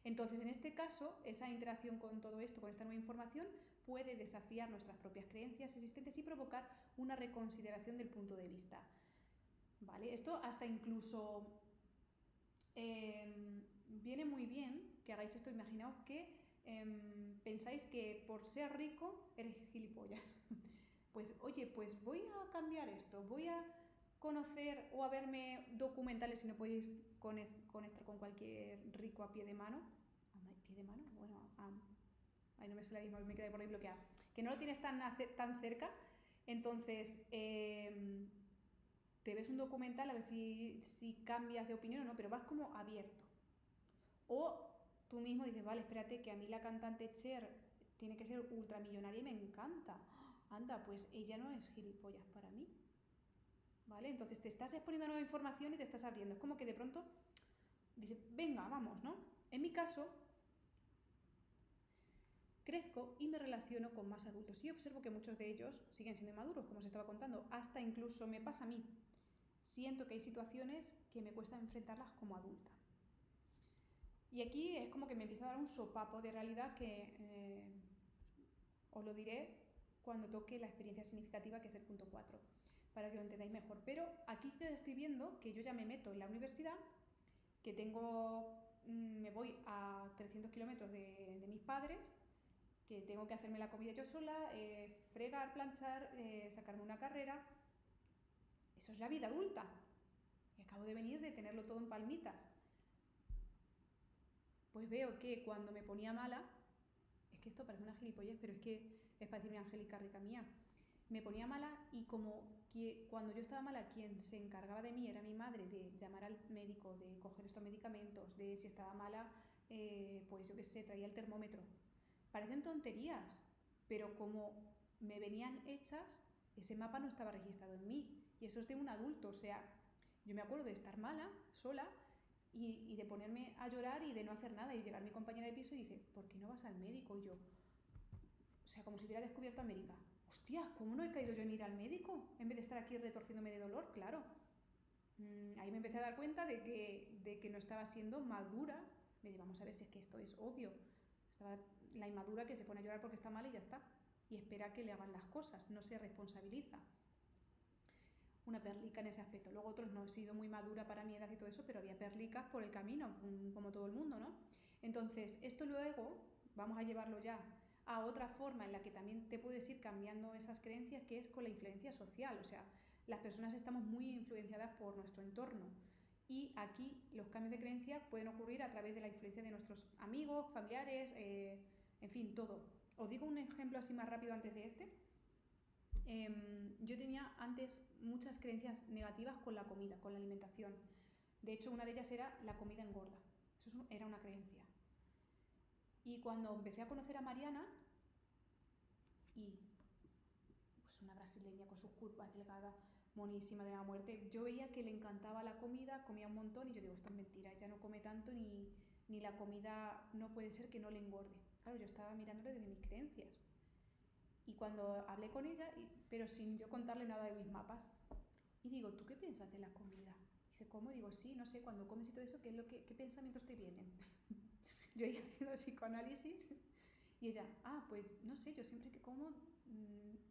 Speaker 1: Entonces, en este caso, esa interacción con todo esto, con esta nueva información, puede desafiar nuestras propias creencias existentes y provocar una reconsideración del punto de vista. ¿Vale? Esto hasta incluso viene muy bien que hagáis esto. Imaginaos que pensáis que por ser rico eres gilipollas. Pues oye, pues voy a cambiar esto, voy a conocer o a verme documentales, si no podéis conectar con cualquier rico a pie de mano. ¿Pie de mano? Bueno, ahí no me sale la misma, me quedé por ahí bloqueada. Que no lo tienes tan cerca, entonces te ves un documental a ver si cambias de opinión o no, pero vas como abierto. O tú mismo dices, vale, espérate, que a mí la cantante Cher tiene que ser ultramillonaria y me encanta. Anda, pues ella no es gilipollas para mí. ¿Vale? Entonces te estás exponiendo a nueva información y te estás abriendo. Es como que de pronto dices, venga, vamos, ¿no? En mi caso, crezco y me relaciono con más adultos y observo que muchos de ellos siguen siendo maduros, como os estaba contando. Hasta incluso me pasa a mí. Siento que hay situaciones que me cuesta enfrentarlas como adulta. Y aquí es como que me empieza a dar un sopapo de realidad que os lo diré cuando toque la experiencia significativa, que es el punto 4, para que lo entendáis mejor. Pero aquí yo estoy viendo que yo ya me meto en la universidad, que me voy a 300 kilómetros de mis padres, que tengo que hacerme la comida yo sola, fregar, planchar, sacarme una carrera. Eso es la vida adulta. Y acabo de venir de tenerlo todo en palmitas. Pues veo que cuando me ponía mala, es que esto parece una gilipollez, pero es que es para decirme Angélica, rica mía, me ponía mala y como que cuando yo estaba mala, quien se encargaba de mí era mi madre, de llamar al médico, de coger estos medicamentos, de si estaba mala, pues yo qué sé, traía el termómetro. Parecen tonterías, pero como me venían hechas, ese mapa no estaba registrado en mí. Y eso es de un adulto, o sea, yo me acuerdo de estar mala, sola, y de ponerme a llorar y de no hacer nada. Y llegar mi compañera de piso y dice, ¿por qué no vas al médico? Y yo, o sea, como si hubiera descubierto América. Hostia, ¿cómo no he caído yo en ir al médico? En vez de estar aquí retorciéndome de dolor, claro. Ahí me empecé a dar cuenta de que no estaba siendo madura. Le dije, vamos a ver si es que esto es obvio. Estaba la inmadura que se pone a llorar porque está mal y ya está. Y espera que le hagan las cosas, no se responsabiliza. Una perlica en ese aspecto. Luego otros no he sido muy madura para mi edad y todo eso, pero había perlicas por el camino, como todo el mundo, ¿no? Entonces, esto luego vamos a llevarlo ya a otra forma en la que también te puedes ir cambiando esas creencias, que es con la influencia social. O sea, las personas estamos muy influenciadas por nuestro entorno. Y aquí los cambios de creencia pueden ocurrir a través de la influencia de nuestros amigos, familiares, en fin, todo. Os digo un ejemplo así más rápido antes de este. Yo tenía antes muchas creencias negativas con la comida, con la alimentación. De hecho, una de ellas era la comida engorda. Eso era una creencia. Y cuando empecé a conocer a Mariana, y pues una brasileña con sus curvas delgadas, monísima de la muerte, yo veía que le encantaba la comida, comía un montón y yo digo, esto es mentira, ella no come tanto ni la comida no puede ser que no le engorde. Claro, yo estaba mirándole desde mis creencias. Y cuando hablé con ella, pero sin yo contarle nada de mis mapas, y digo, ¿tú qué piensas de la comida? Dice, ¿cómo? Digo, sí, no sé, cuando comes y todo eso, ¿qué pensamientos te vienen? Yo ahí haciendo psicoanálisis y ella, pues no sé, yo siempre que como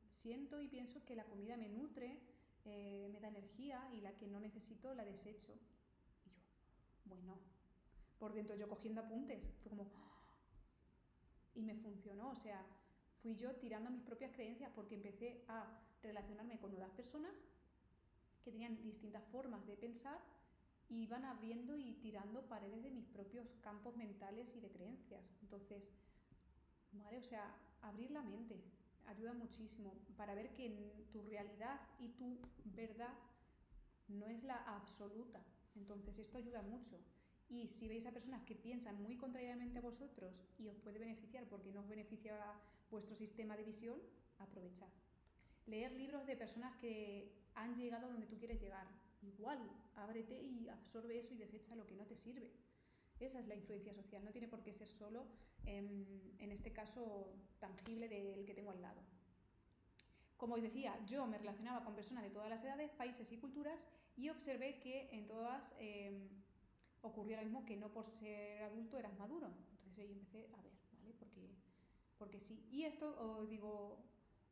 Speaker 1: siento y pienso que la comida me nutre, me da energía y la que no necesito la desecho. Y yo, bueno, por dentro yo cogiendo apuntes, fue como, y me funcionó, o sea, fui yo tirando mis propias creencias porque empecé a relacionarme con nuevas personas que tenían distintas formas de pensar y iban abriendo y tirando paredes de mis propios campos mentales y de creencias. Entonces, ¿vale? O sea, abrir la mente ayuda muchísimo para ver que tu realidad y tu verdad no es la absoluta. Entonces, esto ayuda mucho. Y si veis a personas que piensan muy contrariamente a vosotros y os puede beneficiar porque no os beneficia vuestro sistema de visión, aprovechad. Leer libros de personas que han llegado donde tú quieres llegar. Igual, ábrete y absorbe eso y desecha lo que no te sirve. Esa es la influencia social, no tiene por qué ser solo, en este caso, tangible del que tengo al lado. Como os decía, yo me relacionaba con personas de todas las edades, países y culturas y observé que en todas ocurría lo mismo, que no por ser adulto eras maduro. Entonces yo empecé a ver, ¿vale? Porque sí. Y esto os digo,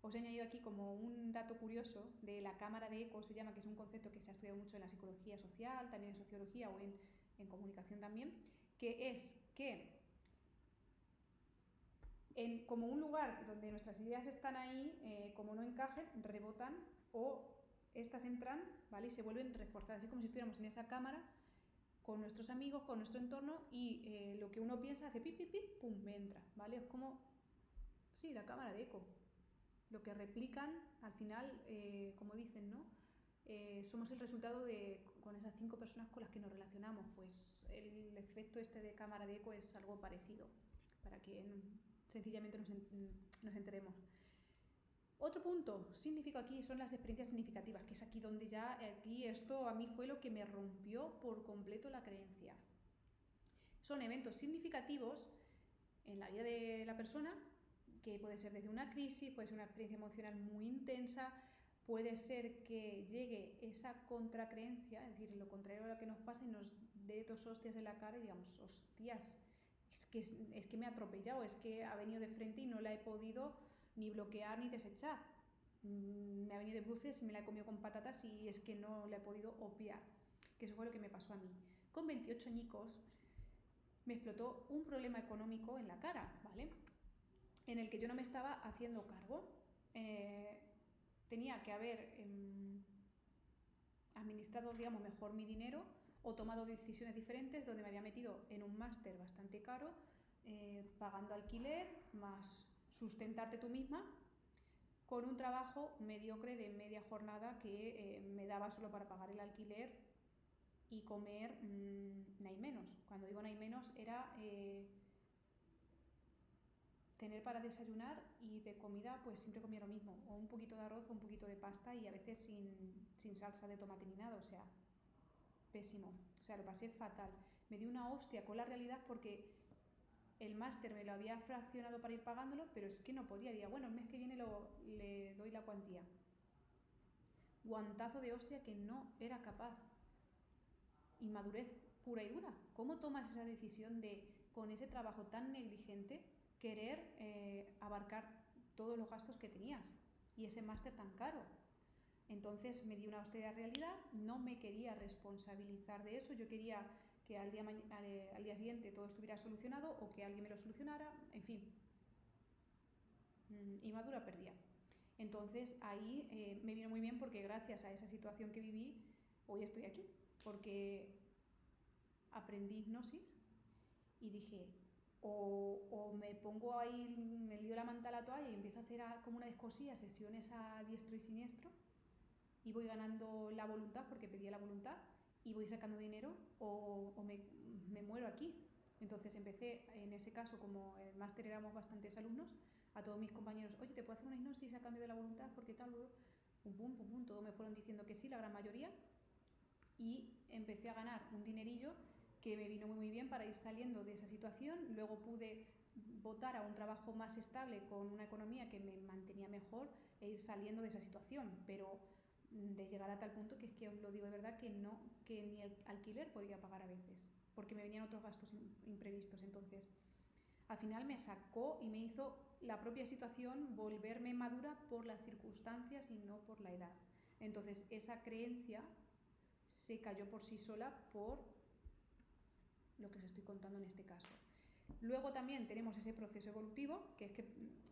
Speaker 1: os he añadido aquí como un dato curioso de la cámara de eco, se llama, que es un concepto que se ha estudiado mucho en la psicología social, también en sociología o en comunicación también, que es que como un lugar donde nuestras ideas están ahí, como no encajen, rebotan o estas entran, ¿vale? Y se vuelven reforzadas. Es como si estuviéramos en esa cámara con nuestros amigos, con nuestro entorno y lo que uno piensa hace pip, pip, pip, pum, me entra, ¿vale? Es como, sí, la cámara de eco. Lo que replican, al final, como dicen, ¿no? Somos el resultado con esas 5 personas con las que nos relacionamos. Pues el efecto este de cámara de eco es algo parecido, para que sencillamente nos enteremos. Otro punto significativo aquí son las experiencias significativas, que es aquí donde aquí esto a mí fue lo que me rompió por completo la creencia. Son eventos significativos en la vida de la persona, que puede ser desde una crisis, puede ser una experiencia emocional muy intensa, puede ser que llegue esa contracreencia, es decir, lo contrario a lo que nos pasa y nos dé 2 hostias en la cara y digamos, hostias, es que me ha atropellado, es que ha venido de frente y no la he podido ni bloquear ni desechar. Me ha venido de bruces y me la he comido con patatas y es que no la he podido obviar. Que eso fue lo que me pasó a mí. Con 28 añicos me explotó un problema económico en la cara, ¿vale? En el que yo no me estaba haciendo cargo. Tenía que haber administrado, digamos, mejor mi dinero o tomado decisiones diferentes, donde me había metido en un máster bastante caro, pagando alquiler, más sustentarte tú misma, con un trabajo mediocre de media jornada que me daba solo para pagar el alquiler y comer nada menos. Cuando digo nada menos era tener para desayunar y de comida pues siempre comía lo mismo, o un poquito de arroz o un poquito de pasta y a veces sin salsa de tomate ni nada, o sea, pésimo, o sea, lo pasé fatal. Me di una hostia con la realidad porque el máster me lo había fraccionado para ir pagándolo, pero es que no podía, diría, bueno, el mes que viene le doy la cuantía. Guantazo de hostia que no era capaz. Inmadurez pura y dura. ¿Cómo tomas esa decisión de, con ese trabajo tan negligente, querer abarcar todos los gastos que tenías y ese máster tan caro? Entonces me di una hostia de realidad, no me quería responsabilizar de eso, yo quería que al día siguiente todo estuviera solucionado o que alguien me lo solucionara, en fin, inmadura perdida. Entonces ahí me vino muy bien porque gracias a esa situación que viví, hoy estoy aquí, porque aprendí hipnosis y dije, o me pongo ahí, me lío la manta a la toalla y empiezo a hacer como una descosilla, sesiones a diestro y siniestro, y voy ganando la voluntad porque pedía la voluntad y voy sacando dinero o me muero aquí. Entonces empecé, en ese caso, como el máster éramos bastantes alumnos, a todos mis compañeros, oye, ¿te puedo hacer una hipnosis a cambio de la voluntad? Porque tal, pum, pum, pum, pum, todos me fueron diciendo que sí, la gran mayoría, y empecé a ganar un dinerillo que me vino muy bien para ir saliendo de esa situación. Luego pude votar a un trabajo más estable con una economía que me mantenía mejor e ir saliendo de esa situación, pero de llegar a tal punto que es que os lo digo de verdad que no, que ni el alquiler podía pagar a veces, porque me venían otros gastos imprevistos. Entonces, al final me sacó y me hizo la propia situación volverme madura por las circunstancias y no por la edad. Entonces, esa creencia se cayó por sí sola por lo que os estoy contando en este caso. Luego también tenemos ese proceso evolutivo, que es que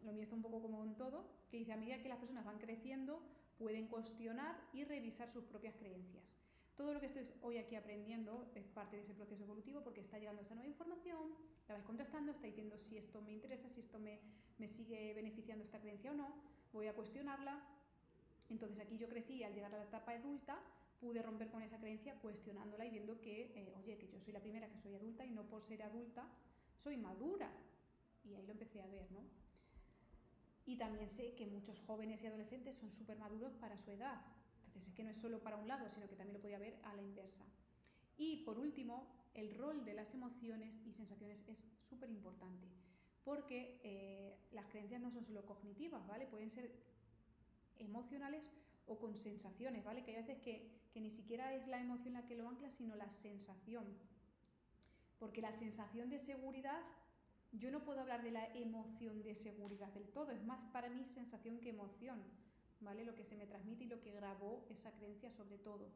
Speaker 1: lo mío está un poco como en todo, que dice a medida que las personas van creciendo, pueden cuestionar y revisar sus propias creencias. Todo lo que estoy hoy aquí aprendiendo es parte de ese proceso evolutivo porque está llegando esa nueva información, la vais contrastando, estáis viendo si esto me interesa, si esto me sigue beneficiando esta creencia o no, voy a cuestionarla. Entonces aquí yo crecí y al llegar a la etapa adulta pude romper con esa creencia cuestionándola y viendo que, oye, que yo soy la primera que soy adulta y no por ser adulta soy madura. Y ahí lo empecé a ver, ¿no? Y también sé que muchos jóvenes y adolescentes son súper maduros para su edad. Entonces es que no es solo para un lado, sino que también lo podía ver a la inversa. Y por último, el rol de las emociones y sensaciones es súper importante, porque las creencias no son solo cognitivas, ¿vale? Pueden ser emocionales o con sensaciones, ¿vale? Que hay veces que ni siquiera es la emoción la que lo ancla, sino la sensación. Porque la sensación de seguridad, yo no puedo hablar de la emoción de seguridad del todo, es más para mí sensación que emoción, ¿vale? Lo que se me transmite y lo que grabó esa creencia sobre todo.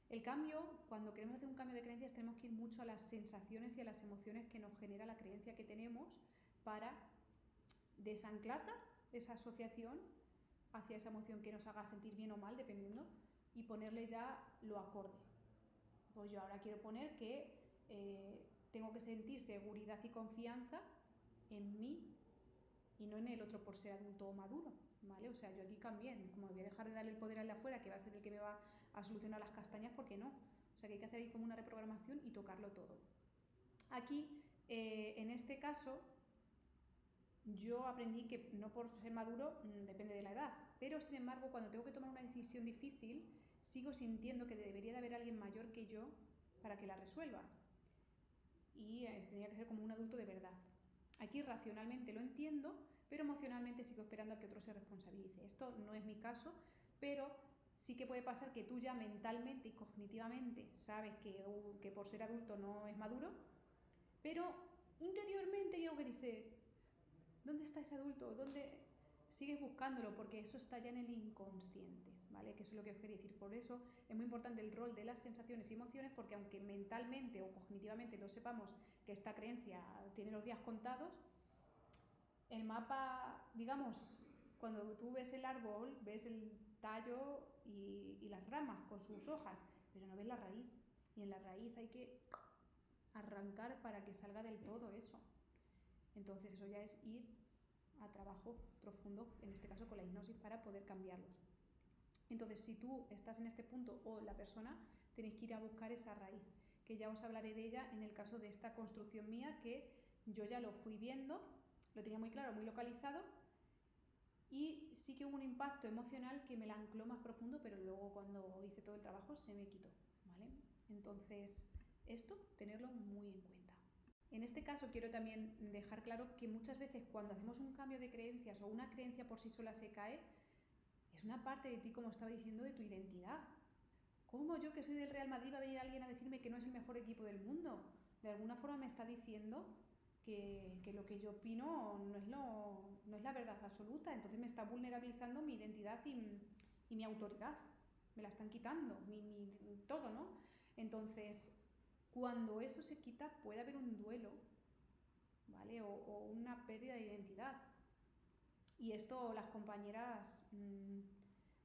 Speaker 1: El cambio, cuando queremos hacer un cambio de creencias, tenemos que ir mucho a las sensaciones y a las emociones que nos genera la creencia que tenemos para desanclarla, esa asociación, hacia esa emoción que nos haga sentir bien o mal, dependiendo, y ponerle ya lo acorde. Pues yo ahora quiero poner que tengo que sentir seguridad y confianza en mí y no en el otro por ser adulto o maduro, ¿vale? O sea, yo aquí cambié, como voy a dejar de darle el poder al de afuera, que va a ser el que me va a solucionar las castañas, ¿por qué no? O sea, que hay que hacer ahí como una reprogramación y tocarlo todo. Aquí, en este caso, yo aprendí que no por ser maduro depende de la edad, pero sin embargo cuando tengo que tomar una decisión difícil sigo sintiendo que debería de haber alguien mayor que yo para que la resuelva y tendría que ser como un adulto de verdad. Aquí racionalmente lo entiendo, pero emocionalmente sigo esperando a que otro se responsabilice. Esto no es mi caso, pero sí que puede pasar que tú ya mentalmente y cognitivamente sabes que por ser adulto no es maduro, pero interiormente hay algo que dice, ¿dónde está ese adulto? ¿Dónde sigues buscándolo? Porque eso está ya en el inconsciente, ¿vale? Que eso es lo que os quería decir. Por eso es muy importante el rol de las sensaciones y emociones, porque aunque mentalmente o cognitivamente no sepamos que esta creencia tiene los días contados, el mapa, digamos, cuando tú ves el árbol, ves el tallo y las ramas con sus hojas, pero no ves la raíz. Y en la raíz hay que arrancar para que salga del todo eso. Entonces eso ya es ir a trabajo profundo, en este caso con la hipnosis, para poder cambiarlos. Entonces, si tú estás en este punto o la persona, tenéis que ir a buscar esa raíz, que ya os hablaré de ella en el caso de esta construcción mía, que yo ya lo fui viendo, lo tenía muy claro, muy localizado, y sí que hubo un impacto emocional que me la ancló más profundo, pero luego cuando hice todo el trabajo se me quitó, ¿vale? Entonces, esto, tenerlo muy en cuenta. En este caso quiero también dejar claro que muchas veces cuando hacemos un cambio de creencias o una creencia por sí sola se cae, es una parte de ti, como estaba diciendo, de tu identidad. ¿Cómo yo, que soy del Real Madrid, va a venir alguien a decirme que no es el mejor equipo del mundo? De alguna forma me está diciendo que lo que yo opino no es la verdad absoluta, entonces me está vulnerabilizando mi identidad y mi autoridad. Me la están quitando, todo, ¿no? Entonces, cuando eso se quita puede haber un duelo, ¿vale? O una pérdida de identidad. Y esto las compañeras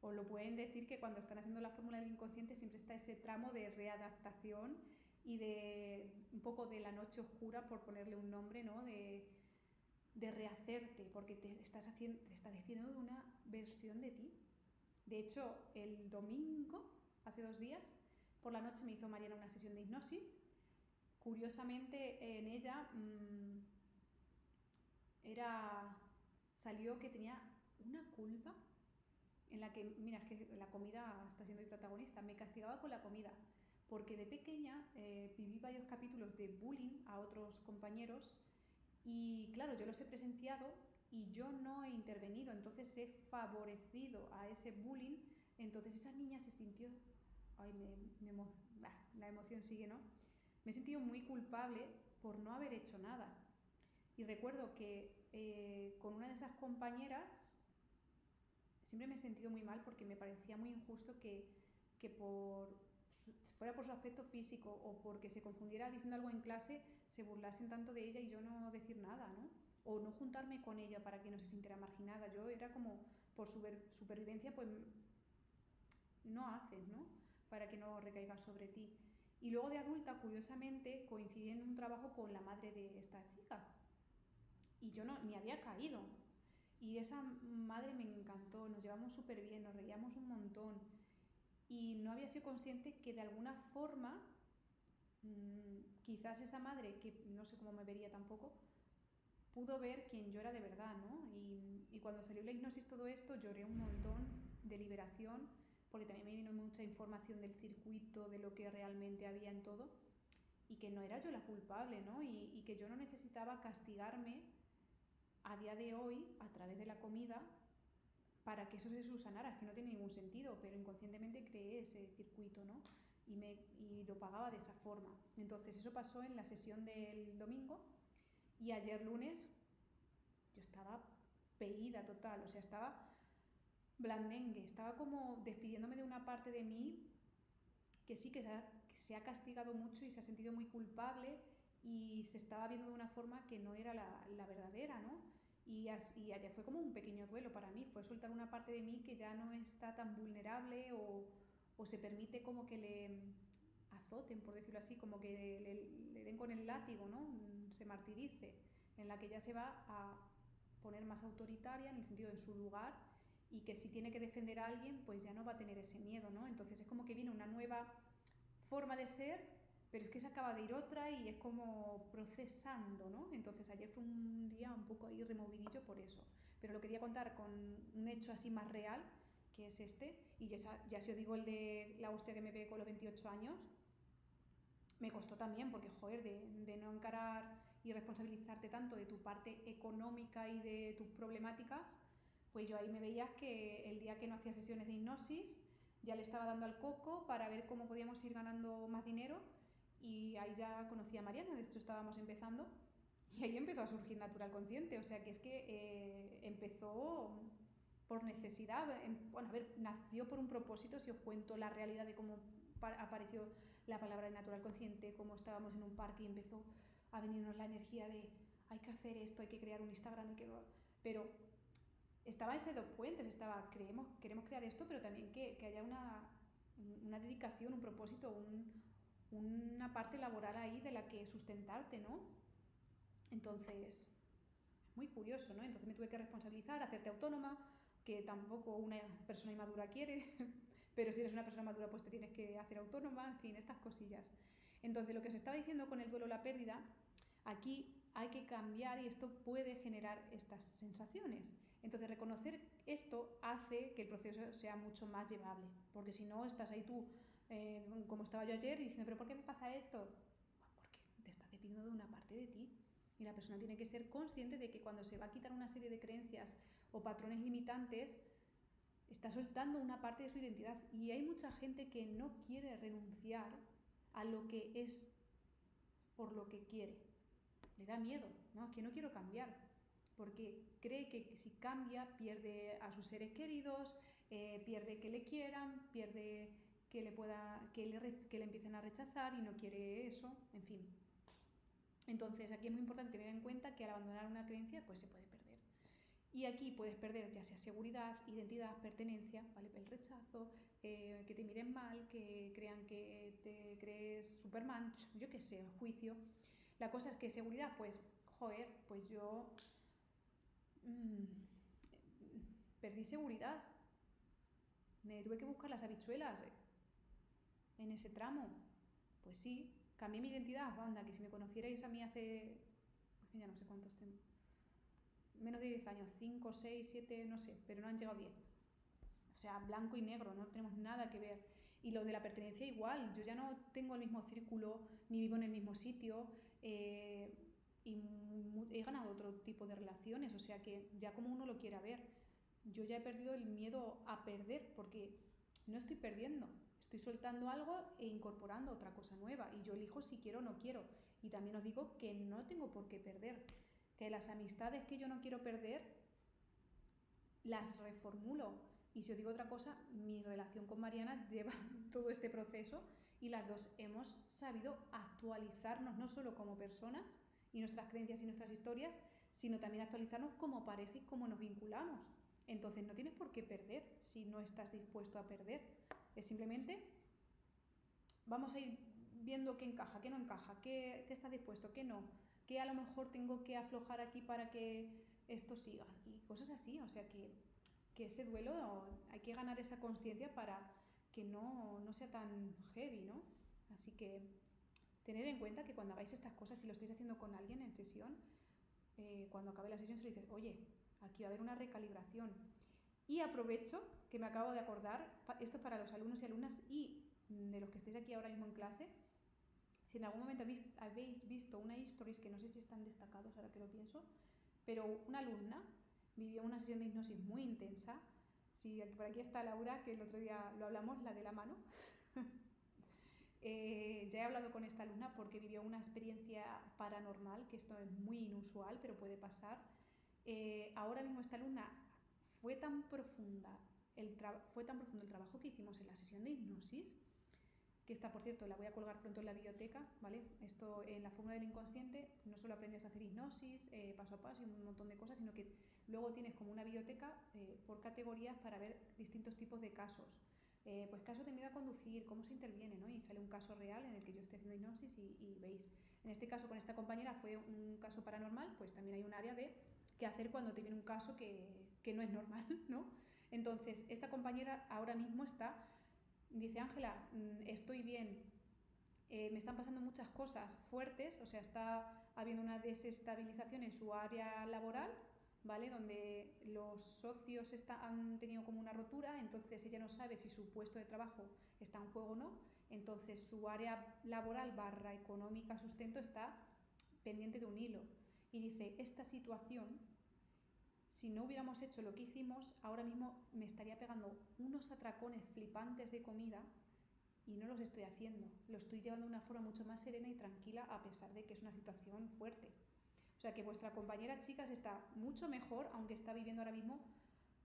Speaker 1: os lo pueden decir, que cuando están haciendo la fórmula del inconsciente siempre está ese tramo de readaptación y de un poco de la noche oscura, por ponerle un nombre, ¿no? De rehacerte, porque te estás despidiendo de una versión de ti. De hecho, el domingo, hace 2 días, por la noche me hizo Mariana una sesión de hipnosis. Curiosamente, en ella salió que tenía una culpa en la que, mira, es que la comida está siendo el protagonista, me castigaba con la comida, porque de pequeña viví varios capítulos de bullying a otros compañeros Y claro, yo los he presenciado y yo no he intervenido, entonces he favorecido a ese bullying, entonces esa niña se sintió, ay, la emoción sigue, ¿no? Me he sentido muy culpable por no haber hecho nada. Y recuerdo que con una de esas compañeras siempre me he sentido muy mal porque me parecía muy injusto que fuera por su aspecto físico o porque se confundiera diciendo algo en clase, se burlasen tanto de ella y yo no decir nada, ¿no? O no juntarme con ella para que no se sintiera marginada. Yo era como, por supervivencia, pues no haces, ¿no? Para que no recaiga sobre ti. Y luego de adulta, curiosamente, coincidí en un trabajo con la madre de esta chica. Y yo no, ni había caído. Y esa madre me encantó, nos llevamos súper bien, nos reíamos un montón. Y no había sido consciente que de alguna forma, quizás esa madre, que no sé cómo me vería tampoco, pudo ver quién yo era de verdad, ¿no? Y cuando salió la hipnosis todo esto, lloré un montón de liberación, porque también me vino mucha información del circuito, de lo que realmente había en todo, y que no era yo la culpable, ¿no? Y que yo no necesitaba castigarme a día de hoy a través de la comida para que eso se subsanara, es que no tiene ningún sentido, pero inconscientemente creé ese circuito, ¿no? Y lo pagaba de esa forma. Entonces eso pasó en la sesión del domingo y ayer lunes yo estaba peída total, o sea, estaba blandengue, estaba como despidiéndome de una parte de mí que sí que se ha castigado mucho y se ha sentido muy culpable y se estaba viendo de una forma que no era la verdadera, ¿no? Y ayer fue como un pequeño duelo para mí, fue soltar una parte de mí que ya no está tan vulnerable o se permite como que le azoten, por decirlo así, como que le den con el látigo, ¿no? Se martirice, en la que ya se va a poner más autoritaria en el sentido de su lugar y que si tiene que defender a alguien, pues ya no va a tener ese miedo, ¿no? Entonces es como que viene una nueva forma de ser, pero es que se acaba de ir otra y es como procesando, ¿no? Entonces ayer fue un día un poco ahí removidillo por eso, pero lo quería contar con un hecho así más real, que es este, y ya si os digo el de la hostia que me pegué con los 28 años, me costó también, porque joder, de no encarar y responsabilizarte tanto de tu parte económica y de tus problemáticas, pues yo ahí me veía que el día que no hacía sesiones de hipnosis ya le estaba dando al coco para ver cómo podíamos ir ganando más dinero y ahí ya conocí a Mariana, de hecho estábamos empezando y ahí empezó a surgir Natural Consciente, o sea que es que empezó por necesidad, bueno, a ver, nació por un propósito, si os cuento la realidad de cómo apareció la palabra de Natural Consciente, cómo estábamos en un parque y empezó a venirnos la energía de hay que hacer esto, hay que crear un Instagram, pero estaba ese dos puentes, estaba queremos crear esto, pero también que haya una dedicación, un propósito, una parte laboral ahí de la que sustentarte, ¿no? Entonces, muy curioso, ¿no? Entonces me tuve que responsabilizar, hacerte autónoma, que tampoco una persona inmadura quiere, pero si eres una persona madura pues te tienes que hacer autónoma, en fin, estas cosillas. Entonces lo que os estaba diciendo con el duelo la pérdida, aquí hay que cambiar y esto puede generar estas sensaciones. Entonces reconocer esto hace que el proceso sea mucho más llevable, porque si no estás ahí tú, como estaba yo ayer, diciendo, pero ¿por qué me pasa esto? Porque te estás despidiendo de una parte de ti. Y la persona tiene que ser consciente de que cuando se va a quitar una serie de creencias o patrones limitantes, está soltando una parte de su identidad. Y hay mucha gente que no quiere renunciar a lo que es por lo que quiere. Le da miedo, ¿no? Es que no quiero cambiar. Porque cree que si cambia pierde a sus seres queridos, pierde que le quieran, pierde que le empiecen a rechazar y no quiere eso, en fin. Entonces aquí es muy importante tener en cuenta que al abandonar una creencia pues se puede perder. Y aquí puedes perder ya sea seguridad, identidad, pertenencia, ¿vale? El rechazo, que te miren mal, que crean que te crees Superman, yo qué sé, juicio. La cosa es que seguridad, pues, joder, pues yo mmm, perdí seguridad. Me tuve que buscar las habichuelas en ese tramo. Pues sí, cambié mi identidad, banda, que si me conocierais a mí hace, ya no sé cuántos tengo, menos de 10 años, 5, 6, 7, no sé, pero no han llegado 10. O sea, blanco y negro, no tenemos nada que ver. Y lo de la pertenencia igual, yo ya no tengo el mismo círculo, ni vivo en el mismo sitio. he ganado otro tipo de relaciones, o sea que ya como uno lo quiera ver, yo ya he perdido el miedo a perder porque no estoy perdiendo, estoy soltando algo e incorporando otra cosa nueva y yo elijo si quiero o no quiero. Y también os digo que no tengo por qué perder, que las amistades que yo no quiero perder las reformulo. Y si os digo otra cosa, mi relación con Mariana lleva todo este proceso y las dos hemos sabido actualizarnos no solo como personas y nuestras creencias y nuestras historias, sino también actualizarnos como pareja y cómo nos vinculamos. Entonces no tienes por qué perder si no estás dispuesto a perder. Es simplemente vamos a ir viendo qué encaja, qué no encaja, qué estás dispuesto, qué no, qué a lo mejor tengo que aflojar aquí para que esto siga y cosas así. O sea que ese duelo hay que ganar esa conciencia para que no sea tan heavy, ¿no? Así que tener en cuenta que cuando hagáis estas cosas, si lo estáis haciendo con alguien en sesión, cuando acabe la sesión se le dices, oye, aquí va a haber una recalibración. Y aprovecho que me acabo de acordar, esto es para los alumnos y alumnas y de los que estéis aquí ahora mismo en clase, si en algún momento habéis visto una histories, que no sé si están destacados ahora que lo pienso, pero una alumna vivió una sesión de hipnosis muy intensa. Sí, por aquí está Laura, que el otro día lo hablamos, la de la mano. Ya he hablado con esta alumna porque vivió una experiencia paranormal, que esto es muy inusual, pero puede pasar. Ahora mismo esta alumna fue tan profundo el trabajo que hicimos en la sesión de hipnosis, que está, por cierto, la voy a colgar pronto en la biblioteca, ¿vale? Esto en la fórmula del inconsciente no solo aprendes a hacer hipnosis paso a paso y un montón de cosas, sino que luego tienes como una biblioteca por categorías para ver distintos tipos de casos. Pues casos de miedo a conducir, cómo se interviene, ¿no? Y sale un caso real en el que yo estoy haciendo hipnosis y veis. En este caso con esta compañera fue un caso paranormal, pues también hay un área de qué hacer cuando te viene un caso que no es normal, ¿no? Entonces, esta compañera ahora mismo está, dice Ángela, estoy bien, me están pasando muchas cosas fuertes, o sea, está habiendo una desestabilización en su área laboral, ¿vale? Donde los socios han tenido como una rotura, entonces ella no sabe si su puesto de trabajo está en juego o no, entonces su área laboral / económica, sustento, está pendiente de un hilo. Y dice, esta situación, si no hubiéramos hecho lo que hicimos, ahora mismo me estaría pegando unos atracones flipantes de comida y no los estoy haciendo. Lo estoy llevando de una forma mucho más serena y tranquila a pesar de que es una situación fuerte. O sea que vuestra compañera, chicas, está mucho mejor, aunque está viviendo ahora mismo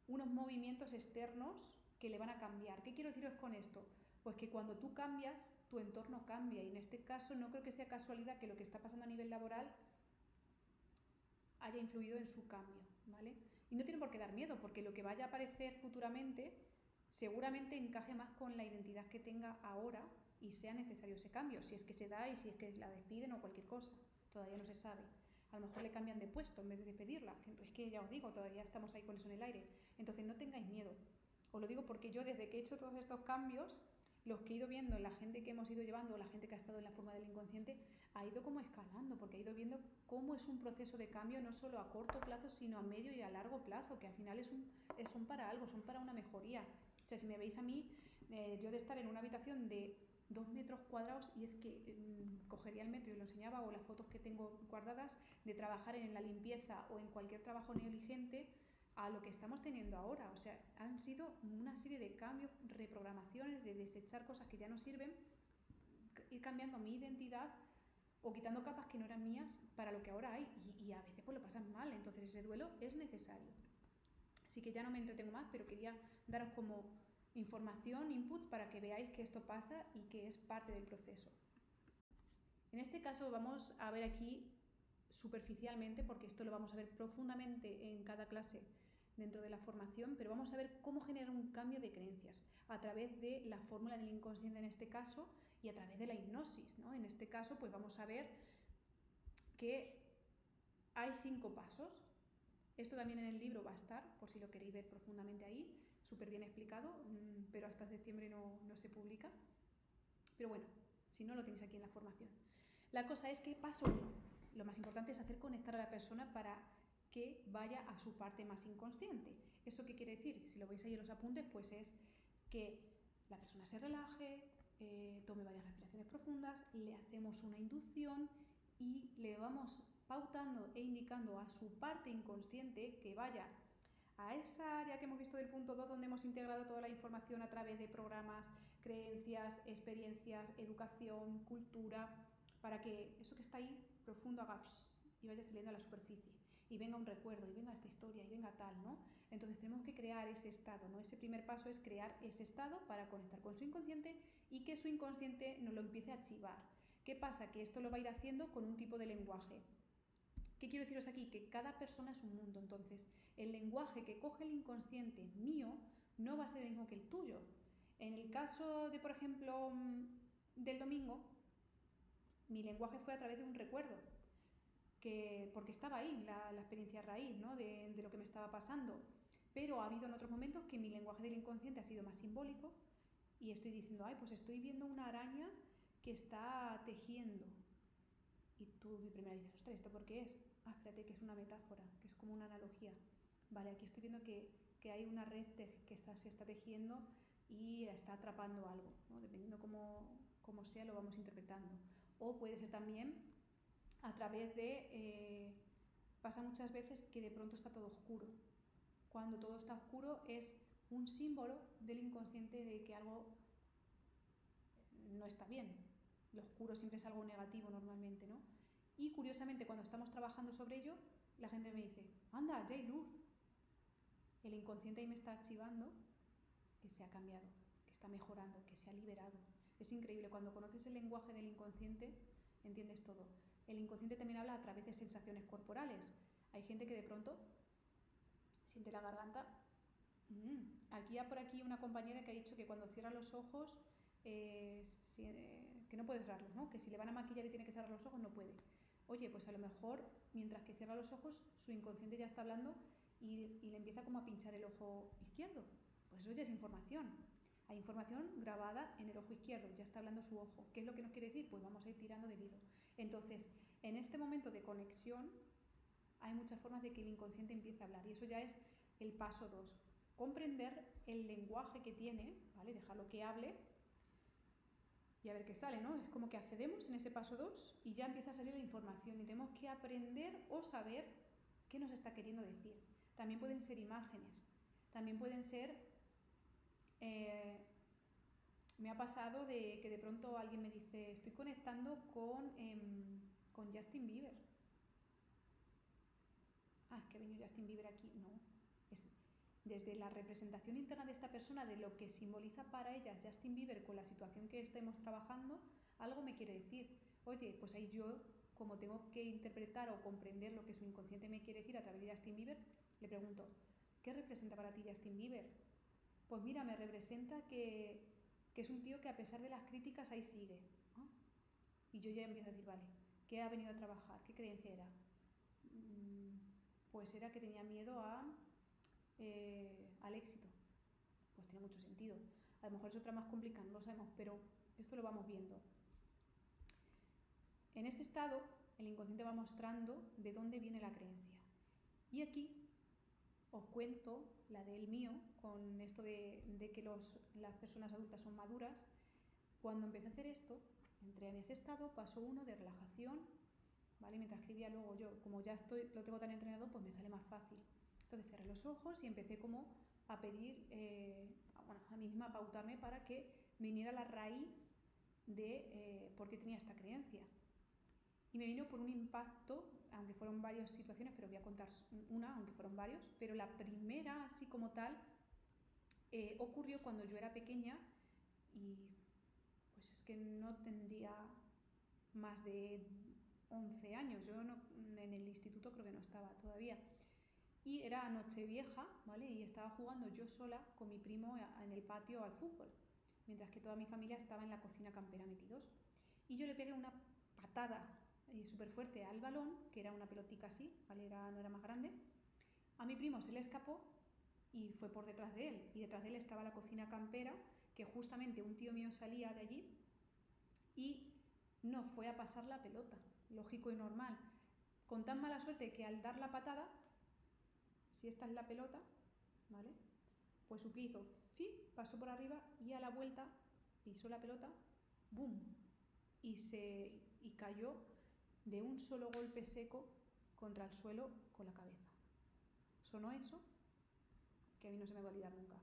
Speaker 1: unos movimientos externos que le van a cambiar. ¿Qué quiero deciros con esto? Pues que cuando tú cambias, tu entorno cambia y en este caso no creo que sea casualidad que lo que está pasando a nivel laboral haya influido en su cambio, ¿vale? Y no tiene por qué dar miedo, porque lo que vaya a aparecer futuramente seguramente encaje más con la identidad que tenga ahora y sea necesario ese cambio, si es que se da y si es que la despiden o cualquier cosa, todavía no se sabe. A lo mejor le cambian de puesto en vez de despedirla, es que ya os digo, todavía estamos ahí con eso en el aire. Entonces no tengáis miedo. Os lo digo porque yo desde que he hecho todos estos cambios, los que he ido viendo en la gente que hemos ido llevando, la gente que ha estado en la forma del inconsciente, ha ido como escalando, porque ha ido viendo cómo es un proceso de cambio no solo a corto plazo, sino a medio y a largo plazo, que al final son para algo, son para una mejoría. O sea, si me veis a mí, yo de estar en una habitación de 2 metros cuadrados y es que cogería el metro y lo enseñaba, o las fotos que tengo guardadas, de trabajar en la limpieza o en cualquier trabajo negligente, a lo que estamos teniendo ahora. O sea, han sido una serie de cambios, reprogramaciones, de desechar cosas que ya no sirven, ir cambiando mi identidad o quitando capas que no eran mías para lo que ahora hay y a veces pues lo pasan mal, entonces ese duelo es necesario. Así que ya no me entretengo más, pero quería daros como información, inputs para que veáis que esto pasa y que es parte del proceso. En este caso vamos a ver aquí superficialmente, porque esto lo vamos a ver profundamente en cada clase dentro de la formación, pero vamos a ver cómo generar un cambio de creencias a través de la fórmula del inconsciente en este caso y a través de la hipnosis, ¿no? En este caso pues vamos a ver que hay 5 pasos. Esto también en el libro va a estar, por si lo queréis ver profundamente ahí, súper bien explicado, pero hasta septiembre no se publica. Pero bueno, si no, lo tenéis aquí en la formación. La cosa es que paso 1, lo más importante es hacer conectar a la persona para que vaya a su parte más inconsciente. ¿Eso qué quiere decir? Si lo veis ahí en los apuntes, pues es que la persona se relaje, tome varias respiraciones profundas, le hacemos una inducción y le vamos pautando e indicando a su parte inconsciente que vaya a esa área que hemos visto del punto 2, donde hemos integrado toda la información a través de programas, creencias, experiencias, educación, cultura, para que eso que está ahí profundo haga y vaya saliendo a la superficie, y venga un recuerdo, y venga esta historia, y venga tal, ¿no? Entonces tenemos que crear ese estado, ¿no? Ese primer paso es crear ese estado para conectar con su inconsciente y que su inconsciente nos lo empiece a chivar. ¿Qué pasa? Que esto lo va a ir haciendo con un tipo de lenguaje. ¿Qué quiero deciros aquí? Que cada persona es un mundo, entonces el lenguaje que coge el inconsciente mío no va a ser el mismo que el tuyo. En el caso de, por ejemplo, del domingo, mi lenguaje fue a través de un recuerdo, porque estaba ahí la experiencia raíz, ¿no? de lo que me estaba pasando. Pero ha habido en otros momentos que mi lenguaje del inconsciente ha sido más simbólico y estoy diciendo, ay, pues estoy viendo una araña que está tejiendo. Y tú de primera dices, ostras, ¿esto por qué es? Ah, espérate, que es una metáfora, que es como una analogía. Vale, aquí estoy viendo que hay una red que se está tejiendo y está atrapando algo, ¿no? Dependiendo cómo sea, lo vamos interpretando. O puede ser también a través de... pasa muchas veces que de pronto está todo oscuro. Cuando todo está oscuro es un símbolo del inconsciente de que algo no está bien. Lo oscuro siempre es algo negativo normalmente, ¿no? Y curiosamente, cuando estamos trabajando sobre ello, la gente me dice, anda, ya hay luz. El inconsciente ahí me está archivando que se ha cambiado, que está mejorando, que se ha liberado. Es increíble, cuando conoces el lenguaje del inconsciente, entiendes todo. El inconsciente también habla a través de sensaciones corporales. Hay gente que de pronto siente la garganta. Aquí por aquí una compañera que ha dicho que cuando cierra los ojos, que no puede cerrarlos, ¿no? Que si le van a maquillar y tiene que cerrar los ojos, no puede. Oye, pues a lo mejor, mientras que cierra los ojos, su inconsciente ya está hablando y le empieza como a pinchar el ojo izquierdo. Pues eso ya es información. Hay información grabada en el ojo izquierdo, ya está hablando su ojo. ¿Qué es lo que nos quiere decir? Pues vamos a ir tirando del hilo. Entonces, en este momento de conexión, hay muchas formas de que el inconsciente empiece a hablar y eso ya es el paso 2. Comprender el lenguaje que tiene, ¿vale? Dejarlo que hable y a ver qué sale, ¿no? Es como que accedemos en ese paso 2 y ya empieza a salir la información y tenemos que aprender o saber qué nos está queriendo decir. También pueden ser imágenes, también pueden ser... me ha pasado de que de pronto alguien me dice, estoy conectando con Justin Bieber. Ah, es que ha venido Justin Bieber aquí. No, es desde la representación interna de esta persona, de lo que simboliza para ella Justin Bieber con la situación que estemos trabajando, algo me quiere decir. Oye, pues ahí yo, como tengo que interpretar o comprender lo que su inconsciente me quiere decir a través de Justin Bieber, le pregunto, ¿qué representa para ti Justin Bieber? Pues mira, me representa que es un tío que a pesar de las críticas ahí sigue, ¿no? Y yo ya empiezo a decir, vale, ¿qué ha venido a trabajar? ¿Qué creencia era? Pues era que tenía miedo al éxito. Pues tiene mucho sentido. A lo mejor es otra más complicada, no lo sabemos, pero esto lo vamos viendo. En este estado, el inconsciente va mostrando de dónde viene la creencia. Y aquí os cuento la del mío, con esto de que las personas adultas son maduras. Cuando empecé a hacer esto, entré en ese estado, paso 1 de relajación, ¿vale? Mientras escribía luego yo, como ya lo tengo tan entrenado, pues me sale más fácil. Entonces cerré los ojos y empecé como a pedir, a mí misma a pautarme para que viniera la raíz de por qué tenía esta creencia. Y me vino por un impacto, aunque fueron varias situaciones, pero voy a contar una, aunque fueron varios, pero la primera, así como tal, ocurrió cuando yo era pequeña y pues es que no tendría más de 11 años, yo no, en el instituto creo que no estaba todavía. Y era Nochevieja, ¿vale? Y estaba jugando yo sola con mi primo en el patio al fútbol, mientras que toda mi familia estaba en la cocina campera metidos. Y yo le pegué una patada súper fuerte al balón, que era una pelotica así, ¿vale? No era más grande. A mi primo se le escapó y fue por detrás de él. Y detrás de él estaba la cocina campera, que justamente un tío mío salía de allí y no fue a pasar la pelota, lógico y normal. Con tan mala suerte que al dar la patada, si esta es la pelota, ¿vale? Pues su pie hizo, pasó por arriba y a la vuelta pisó la pelota, ¡boom! Y cayó de un solo golpe seco contra el suelo con la cabeza. Sonó eso que a mí no se me va a olvidar nunca.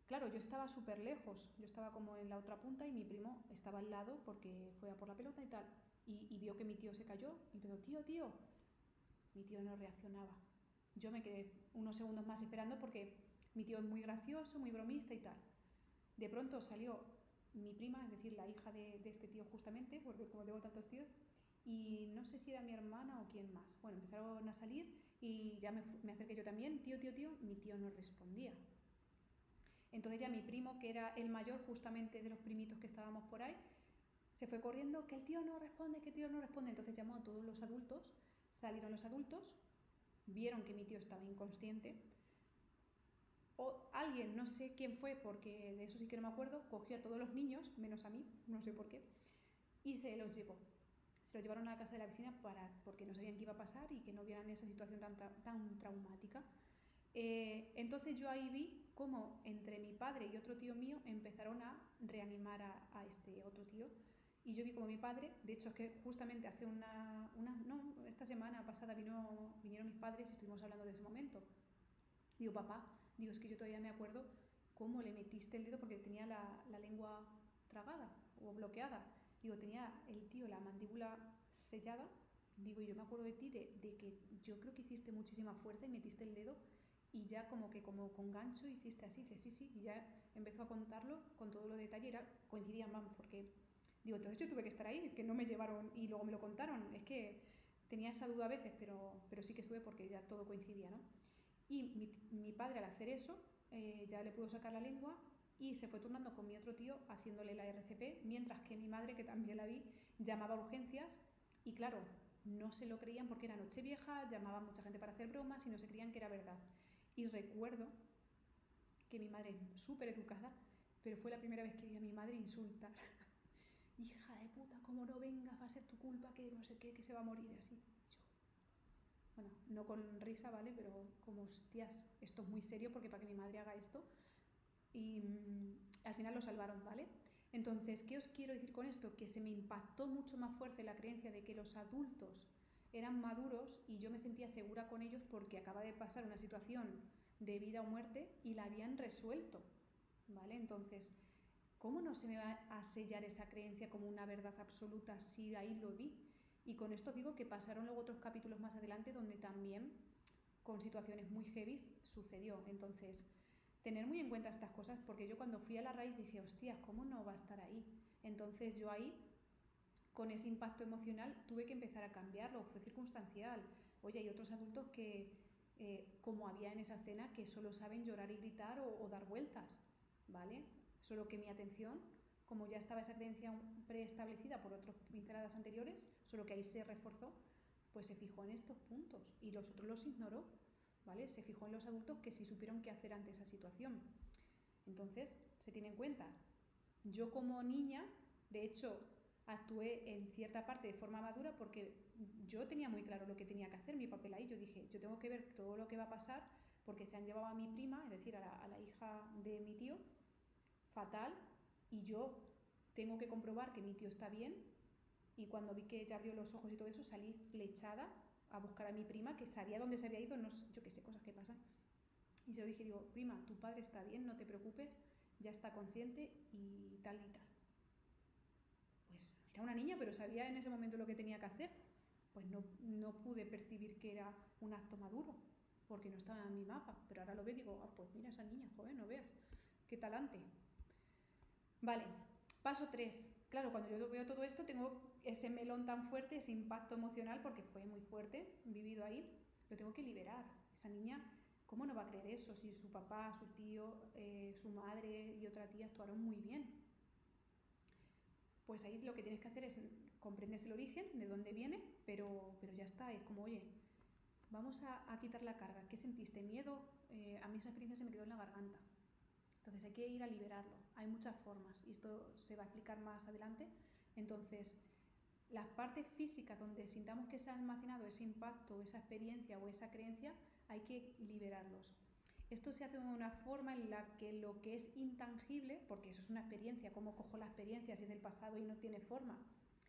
Speaker 1: Claro, yo estaba súper lejos, yo estaba como en la otra punta y mi primo estaba al lado porque fue a por la pelota y tal. Y vio que mi tío se cayó y empezó, tío. Mi tío no reaccionaba. Yo me quedé unos segundos más esperando porque mi tío es muy gracioso, muy bromista y tal. De pronto salió mi prima, es decir, la hija de este tío justamente, porque como tengo tantos tíos, y no sé si era mi hermana o quién más. Bueno, empezaron a salir y ya me acerqué yo también, tío, mi tío no respondía. Entonces ya mi primo, que era el mayor justamente de los primitos que estábamos por ahí, se fue corriendo, que el tío no responde, entonces llamó a todos los adultos, salieron los adultos, vieron que mi tío estaba inconsciente, o alguien, no sé quién fue, porque de eso sí que no me acuerdo, cogió a todos los niños, menos a mí, no sé por qué, y se los llevó. Se los llevaron a la casa de la vecina porque no sabían qué iba a pasar y que no vieran esa situación tan traumática. Entonces yo ahí vi cómo entre mi padre y otro tío mío empezaron a reanimar a este otro tío. Y yo vi como mi padre, de hecho es que justamente hace esta semana pasada vinieron mis padres y estuvimos hablando de ese momento. Digo, papá, es que yo todavía me acuerdo cómo le metiste el dedo porque tenía la lengua tragada o bloqueada. Digo, tenía el tío la mandíbula sellada. Digo, y yo me acuerdo de ti de que yo creo que hiciste muchísima fuerza y metiste el dedo y ya como con gancho hiciste así, dice sí, y ya empezó a contarlo con todo lo detalle, coincidían, vamos, porque digo, entonces yo tuve que estar ahí, que no me llevaron y luego me lo contaron, es que tenía esa duda a veces, pero sí que estuve porque ya todo coincidía, ¿no? Y mi padre al hacer eso ya le pudo sacar la lengua y se fue turnando con mi otro tío haciéndole la RCP, mientras que mi madre, que también la vi, llamaba a urgencias y claro, no se lo creían porque era Nochevieja, llamaba mucha gente para hacer bromas y no se creían que era verdad. Y recuerdo que mi madre es súper educada, pero fue la primera vez que vi a mi madre insultar. Hija de puta, como no vengas, va a ser tu culpa, que no sé qué, que se va a morir así. Bueno, no con risa, ¿vale? Pero como, hostias, esto es muy serio porque para que mi madre haga esto. Y al final lo salvaron, ¿vale? Entonces, ¿qué os quiero decir con esto? Que se me impactó mucho más fuerte la creencia de que los adultos eran maduros y yo me sentía segura con ellos porque acaba de pasar una situación de vida o muerte y la habían resuelto, ¿vale? Entonces, ¿cómo no se me va a sellar esa creencia como una verdad absoluta si ahí lo vi? Y con esto digo que pasaron luego otros capítulos más adelante donde también con situaciones muy heavy sucedió. Entonces, tener muy en cuenta estas cosas porque yo cuando fui a la raíz dije, hostia, ¿cómo no va a estar ahí? Entonces yo ahí, con ese impacto emocional, tuve que empezar a cambiarlo, fue circunstancial. Oye, hay otros adultos que, como había en esa escena, que solo saben llorar y gritar o dar vueltas, ¿vale? Solo que mi atención, como ya estaba esa creencia preestablecida por otras pinceladas anteriores, solo que ahí se reforzó, pues se fijó en estos puntos y los otros los ignoró, ¿vale? Se fijó en los adultos que sí supieron qué hacer ante esa situación. Entonces, se tiene en cuenta. Yo como niña, de hecho, actué en cierta parte de forma madura porque yo tenía muy claro lo que tenía que hacer, mi papel ahí. Yo dije, yo tengo que ver todo lo que va a pasar porque se han llevado a mi prima, es decir, a la hija de mi tío, fatal, y yo tengo que comprobar que mi tío está bien. Y cuando vi que ella abrió los ojos y todo eso, salí flechada a buscar a mi prima, que sabía dónde se había ido, no sé, yo qué sé, cosas que pasan. Y se lo dije, digo, prima, tu padre está bien, no te preocupes, ya está consciente y tal y tal. Pues era una niña, pero sabía en ese momento lo que tenía que hacer. Pues no pude percibir que era un acto maduro, porque no estaba en mi mapa. Pero ahora lo veo y digo, pues mira esa niña, joder, no veas, qué talante. Vale, paso 3. Claro, cuando yo veo todo esto tengo ese melón tan fuerte, ese impacto emocional, porque fue muy fuerte, vivido ahí, lo tengo que liberar. Esa niña, ¿cómo no va a creer eso si su papá, su tío, su madre y otra tía actuaron muy bien? Pues ahí lo que tienes que hacer es comprendes el origen, de dónde viene, pero ya está, es como, oye, vamos a quitar la carga. ¿Qué sentiste? ¿Miedo? A mí esa experiencia se me quedó en la garganta. Entonces hay que ir a liberarlo. Hay muchas formas y esto se va a explicar más adelante. Entonces, las partes físicas donde sintamos que se ha almacenado ese impacto, esa experiencia o esa creencia, hay que liberarlos. Esto se hace de una forma en la que lo que es intangible, porque eso es una experiencia, cómo cojo la experiencia si es del pasado y no tiene forma,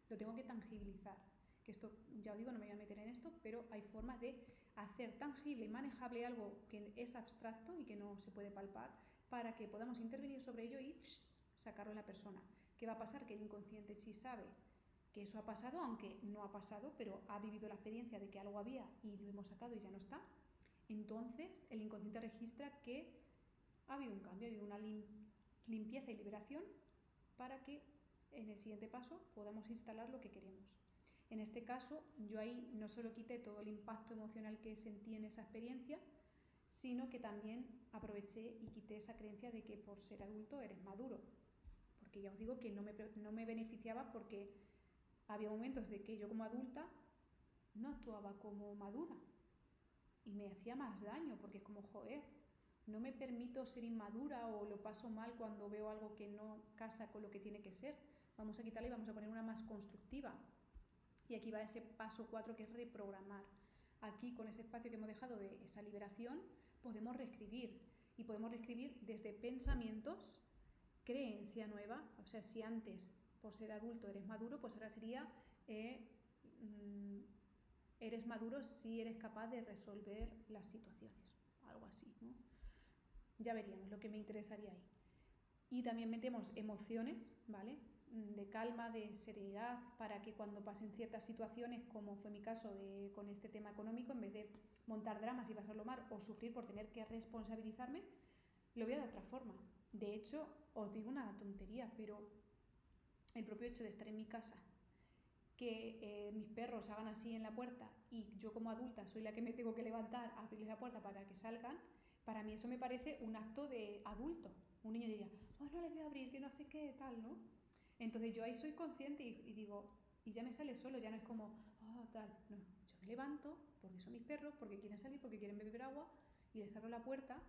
Speaker 1: lo tengo que tangibilizar. que esto, ya os digo, no me voy a meter en esto, pero hay formas de hacer tangible y manejable algo que es abstracto y que no se puede palpar para que podamos intervenir sobre ello y sacarlo en la persona. ¿Qué va a pasar? Que el inconsciente sí sabe que eso ha pasado, aunque no ha pasado, pero ha vivido la experiencia de que algo había y lo hemos sacado y ya no está. Entonces el inconsciente registra que ha habido un cambio, ha habido una limpieza y liberación para que en el siguiente paso podamos instalar lo que queremos. En este caso, yo ahí no solo quité todo el impacto emocional que sentí en esa experiencia, sino que también aproveché y quité esa creencia de que por ser adulto eres maduro. Porque ya os digo que no me beneficiaba porque había momentos de que yo como adulta no actuaba como madura y me hacía más daño porque es como, joder, no me permito ser inmadura o lo paso mal cuando veo algo que no casa con lo que tiene que ser. Vamos a quitarle y vamos a poner una más constructiva. Y aquí va ese paso 4 que es reprogramar. Aquí con ese espacio que hemos dejado de esa liberación podemos reescribir y podemos reescribir desde pensamientos, creencia nueva, o sea, si antes por ser adulto eres maduro, pues ahora sería eres maduro si eres capaz de resolver las situaciones, algo así, ¿no? Ya veríamos lo que me interesaría ahí. Y también metemos emociones, ¿vale? De calma, de serenidad, para que cuando pasen ciertas situaciones, como fue mi caso con este tema económico, en vez de montar dramas y pasarlo mal o sufrir por tener que responsabilizarme, lo veo de otra forma. De hecho, os digo una tontería, pero el propio hecho de estar en mi casa, que mis perros hagan así en la puerta y yo como adulta soy la que me tengo que levantar a abrirles la puerta para que salgan, para mí eso me parece un acto de adulto. Un niño diría, oh, no les voy a abrir, que no sé qué, tal, ¿no? Entonces yo ahí soy consciente y digo, y ya me sale solo, ya no es como, oh, tal, no. Yo me levanto porque son mis perros, porque quieren salir, porque quieren beber agua y les abro la puerta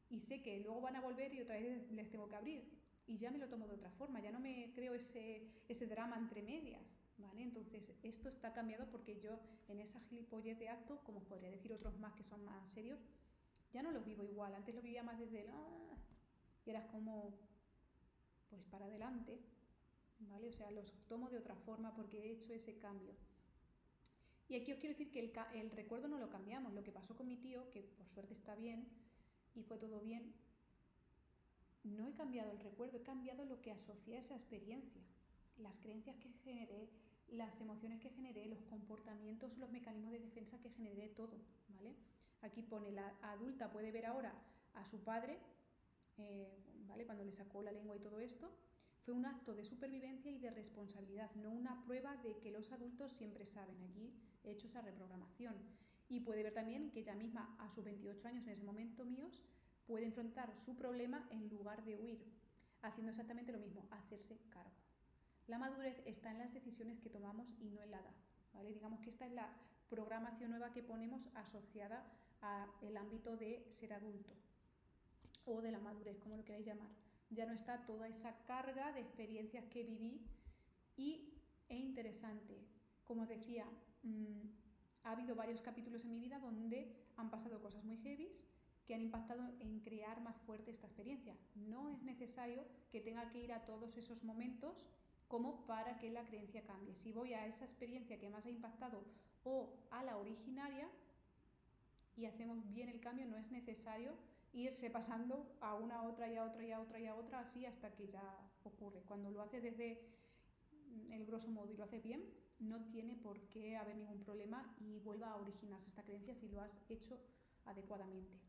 Speaker 1: y sé que luego van a volver y otra vez les tengo que abrir. Y ya me lo tomo de otra forma, ya no me creo ese drama entre medias, ¿vale? Entonces esto está cambiado porque yo en esa gilipollez de acto, como podría decir otros más que son más serios, ya no los vivo igual. Antes lo vivía más desde el y eras como pues para adelante, ¿vale? O sea, los tomo de otra forma porque he hecho ese cambio. Y aquí os quiero decir que el recuerdo no lo cambiamos. Lo que pasó con mi tío, que por suerte está bien y fue todo bien, no he cambiado el recuerdo, he cambiado lo que asocié a esa experiencia, las creencias que generé, las emociones que generé, los comportamientos, los mecanismos de defensa que generé, todo, ¿vale? Aquí pone, la adulta puede ver ahora a su padre, ¿vale? Cuando le sacó la lengua y todo esto, fue un acto de supervivencia y de responsabilidad, no una prueba de que los adultos siempre saben. Aquí he hecho esa reprogramación. Y puede ver también que ella misma, a sus 28 años en ese momento míos, puede enfrentar su problema en lugar de huir, haciendo exactamente lo mismo, hacerse cargo. La madurez está en las decisiones que tomamos y no en la edad, ¿vale? Digamos que esta es la programación nueva que ponemos asociada al ámbito de ser adulto o de la madurez, como lo queráis llamar. Ya no está toda esa carga de experiencias que viví e interesante. Como os decía, ha habido varios capítulos en mi vida donde han pasado cosas muy heavies que han impactado en crear más fuerte esta experiencia. No es necesario que tenga que ir a todos esos momentos como para que la creencia cambie. Si voy a esa experiencia que más ha impactado o a la originaria y hacemos bien el cambio, no es necesario irse pasando a una, a otra y a otra y a otra y a otra, así hasta que ya ocurre. Cuando lo haces desde el grosso modo y lo haces bien, no tiene por qué haber ningún problema y vuelva a originarse esta creencia si lo has hecho adecuadamente.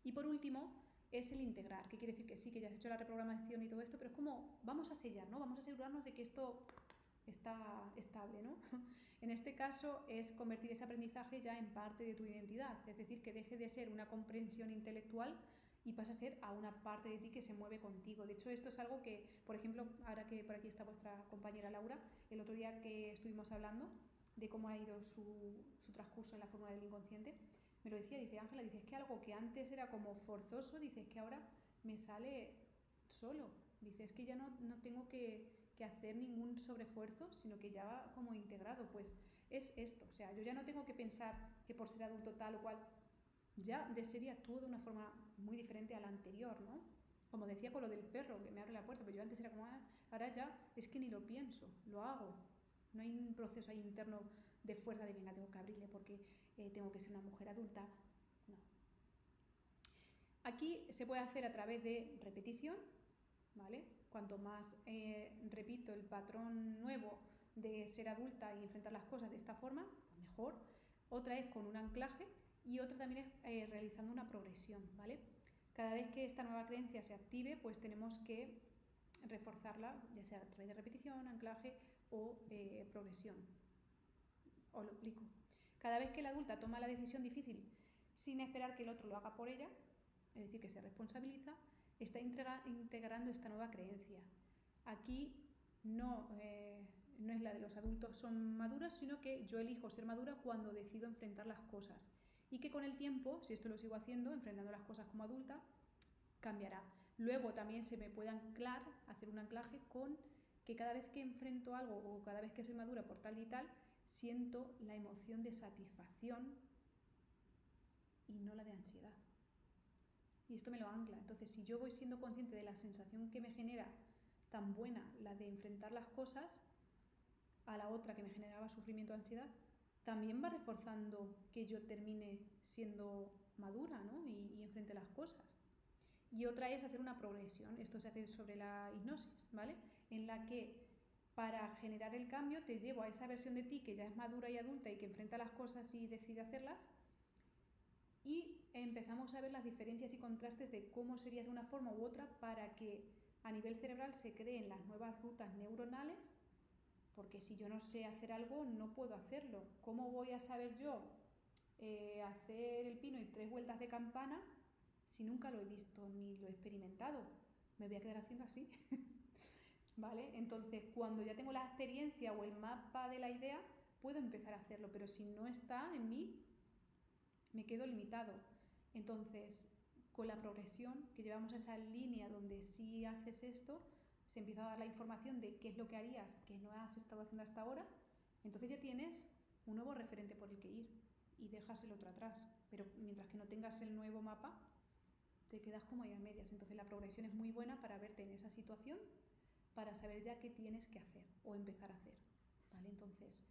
Speaker 1: Y por último, es el integrar, que quiere decir que sí, que ya has hecho la reprogramación y todo esto, pero es como, vamos a sellar, ¿no? Vamos a asegurarnos de que esto está estable, ¿no? En este caso es convertir ese aprendizaje ya en parte de tu identidad, es decir, que deje de ser una comprensión intelectual y pasa a ser a una parte de ti que se mueve contigo. De hecho, esto es algo que, por ejemplo, ahora que por aquí está vuestra compañera Laura, el otro día que estuvimos hablando de cómo ha ido su transcurso en la fórmula del inconsciente, me lo decía, dice Ángela, dice, es que algo que antes era como forzoso, dice, es que ahora me sale solo, dice, es que ya no tengo que hacer ningún sobreesfuerzo, sino que ya va como integrado, pues es esto, o sea, yo ya no tengo que pensar que por ser adulto tal o cual, ya de serie actúo de una forma muy diferente a la anterior, ¿no? Como decía con lo del perro que me abre la puerta, pero yo antes era como, ahora ya es que ni lo pienso, lo hago. No hay un proceso ahí interno de fuerza de venga, tengo que abrirle porque tengo que ser una mujer adulta. No. Aquí se puede hacer a través de repetición, ¿vale? Cuanto más repito el patrón nuevo de ser adulta y enfrentar las cosas de esta forma, pues mejor. Otra es con un anclaje y otra también es realizando una progresión, ¿vale? Cada vez que esta nueva creencia se active, pues tenemos que reforzarla, ya sea a través de repetición, anclaje o progresión. Os lo explico. Cada vez que la adulta toma la decisión difícil sin esperar que el otro lo haga por ella, es decir, que se responsabiliza, está integrando esta nueva creencia. Aquí no es la de los adultos son maduras, sino que yo elijo ser madura cuando decido enfrentar las cosas. Y que con el tiempo, si esto lo sigo haciendo, enfrentando las cosas como adulta, cambiará. Luego también se me puede anclar, hacer un anclaje con que cada vez que enfrento algo o cada vez que soy madura por tal y tal, siento la emoción de satisfacción y no la de ansiedad. Y esto me lo ancla. Entonces, si yo voy siendo consciente de la sensación que me genera tan buena, la de enfrentar las cosas, a la otra que me generaba sufrimiento o ansiedad, también va reforzando que yo termine siendo madura, ¿no? y enfrente las cosas. Y otra es hacer una progresión. Esto se hace sobre la hipnosis, ¿vale? En la que para generar el cambio te llevo a esa versión de ti que ya es madura y adulta y que enfrenta las cosas y decide hacerlas, y empezamos a ver las diferencias y contrastes de cómo sería de una forma u otra para que a nivel cerebral se creen las nuevas rutas neuronales, porque si yo no sé hacer algo no puedo hacerlo. ¿Cómo voy a saber yo hacer el pino y 3 vueltas de campana si nunca lo he visto ni lo he experimentado? Me voy a quedar haciendo así. ¿Vale? Entonces, cuando ya tengo la experiencia o el mapa de la idea, puedo empezar a hacerlo, pero si no está en mí, me quedo limitado. Entonces, con la progresión, que llevamos esa línea donde si haces esto, se empieza a dar la información de qué es lo que harías que no has estado haciendo hasta ahora, entonces ya tienes un nuevo referente por el que ir y dejas el otro atrás. Pero mientras que no tengas el nuevo mapa, te quedas como ahí a medias. Entonces la progresión es muy buena para verte en esa situación, para saber ya qué tienes que hacer o empezar a hacer. ¿Vale? Entonces,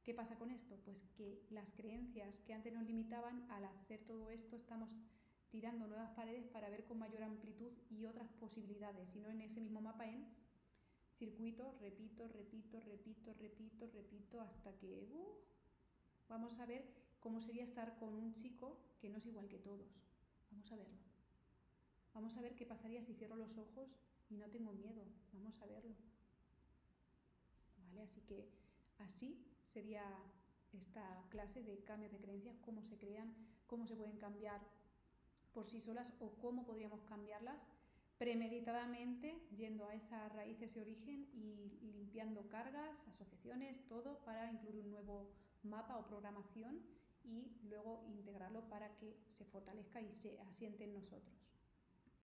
Speaker 1: ¿qué pasa con esto? Pues que las creencias que antes nos limitaban, al hacer todo esto estamos tirando nuevas paredes para ver con mayor amplitud y otras posibilidades, y no en ese mismo mapa en circuito, repito, hasta que vamos a ver cómo sería estar con un chico que no es igual que todos. Vamos a verlo. Vamos a ver qué pasaría si cierro los ojos y no tengo miedo. Vamos a verlo. ¿Vale? Así que así sería esta clase de cambios de creencias, cómo se crean, cómo se pueden cambiar por sí solas o cómo podríamos cambiarlas premeditadamente, yendo a esa raíz, ese origen y limpiando cargas, asociaciones, todo para incluir un nuevo mapa o programación y luego integrarlo para que se fortalezca y se asiente en nosotros.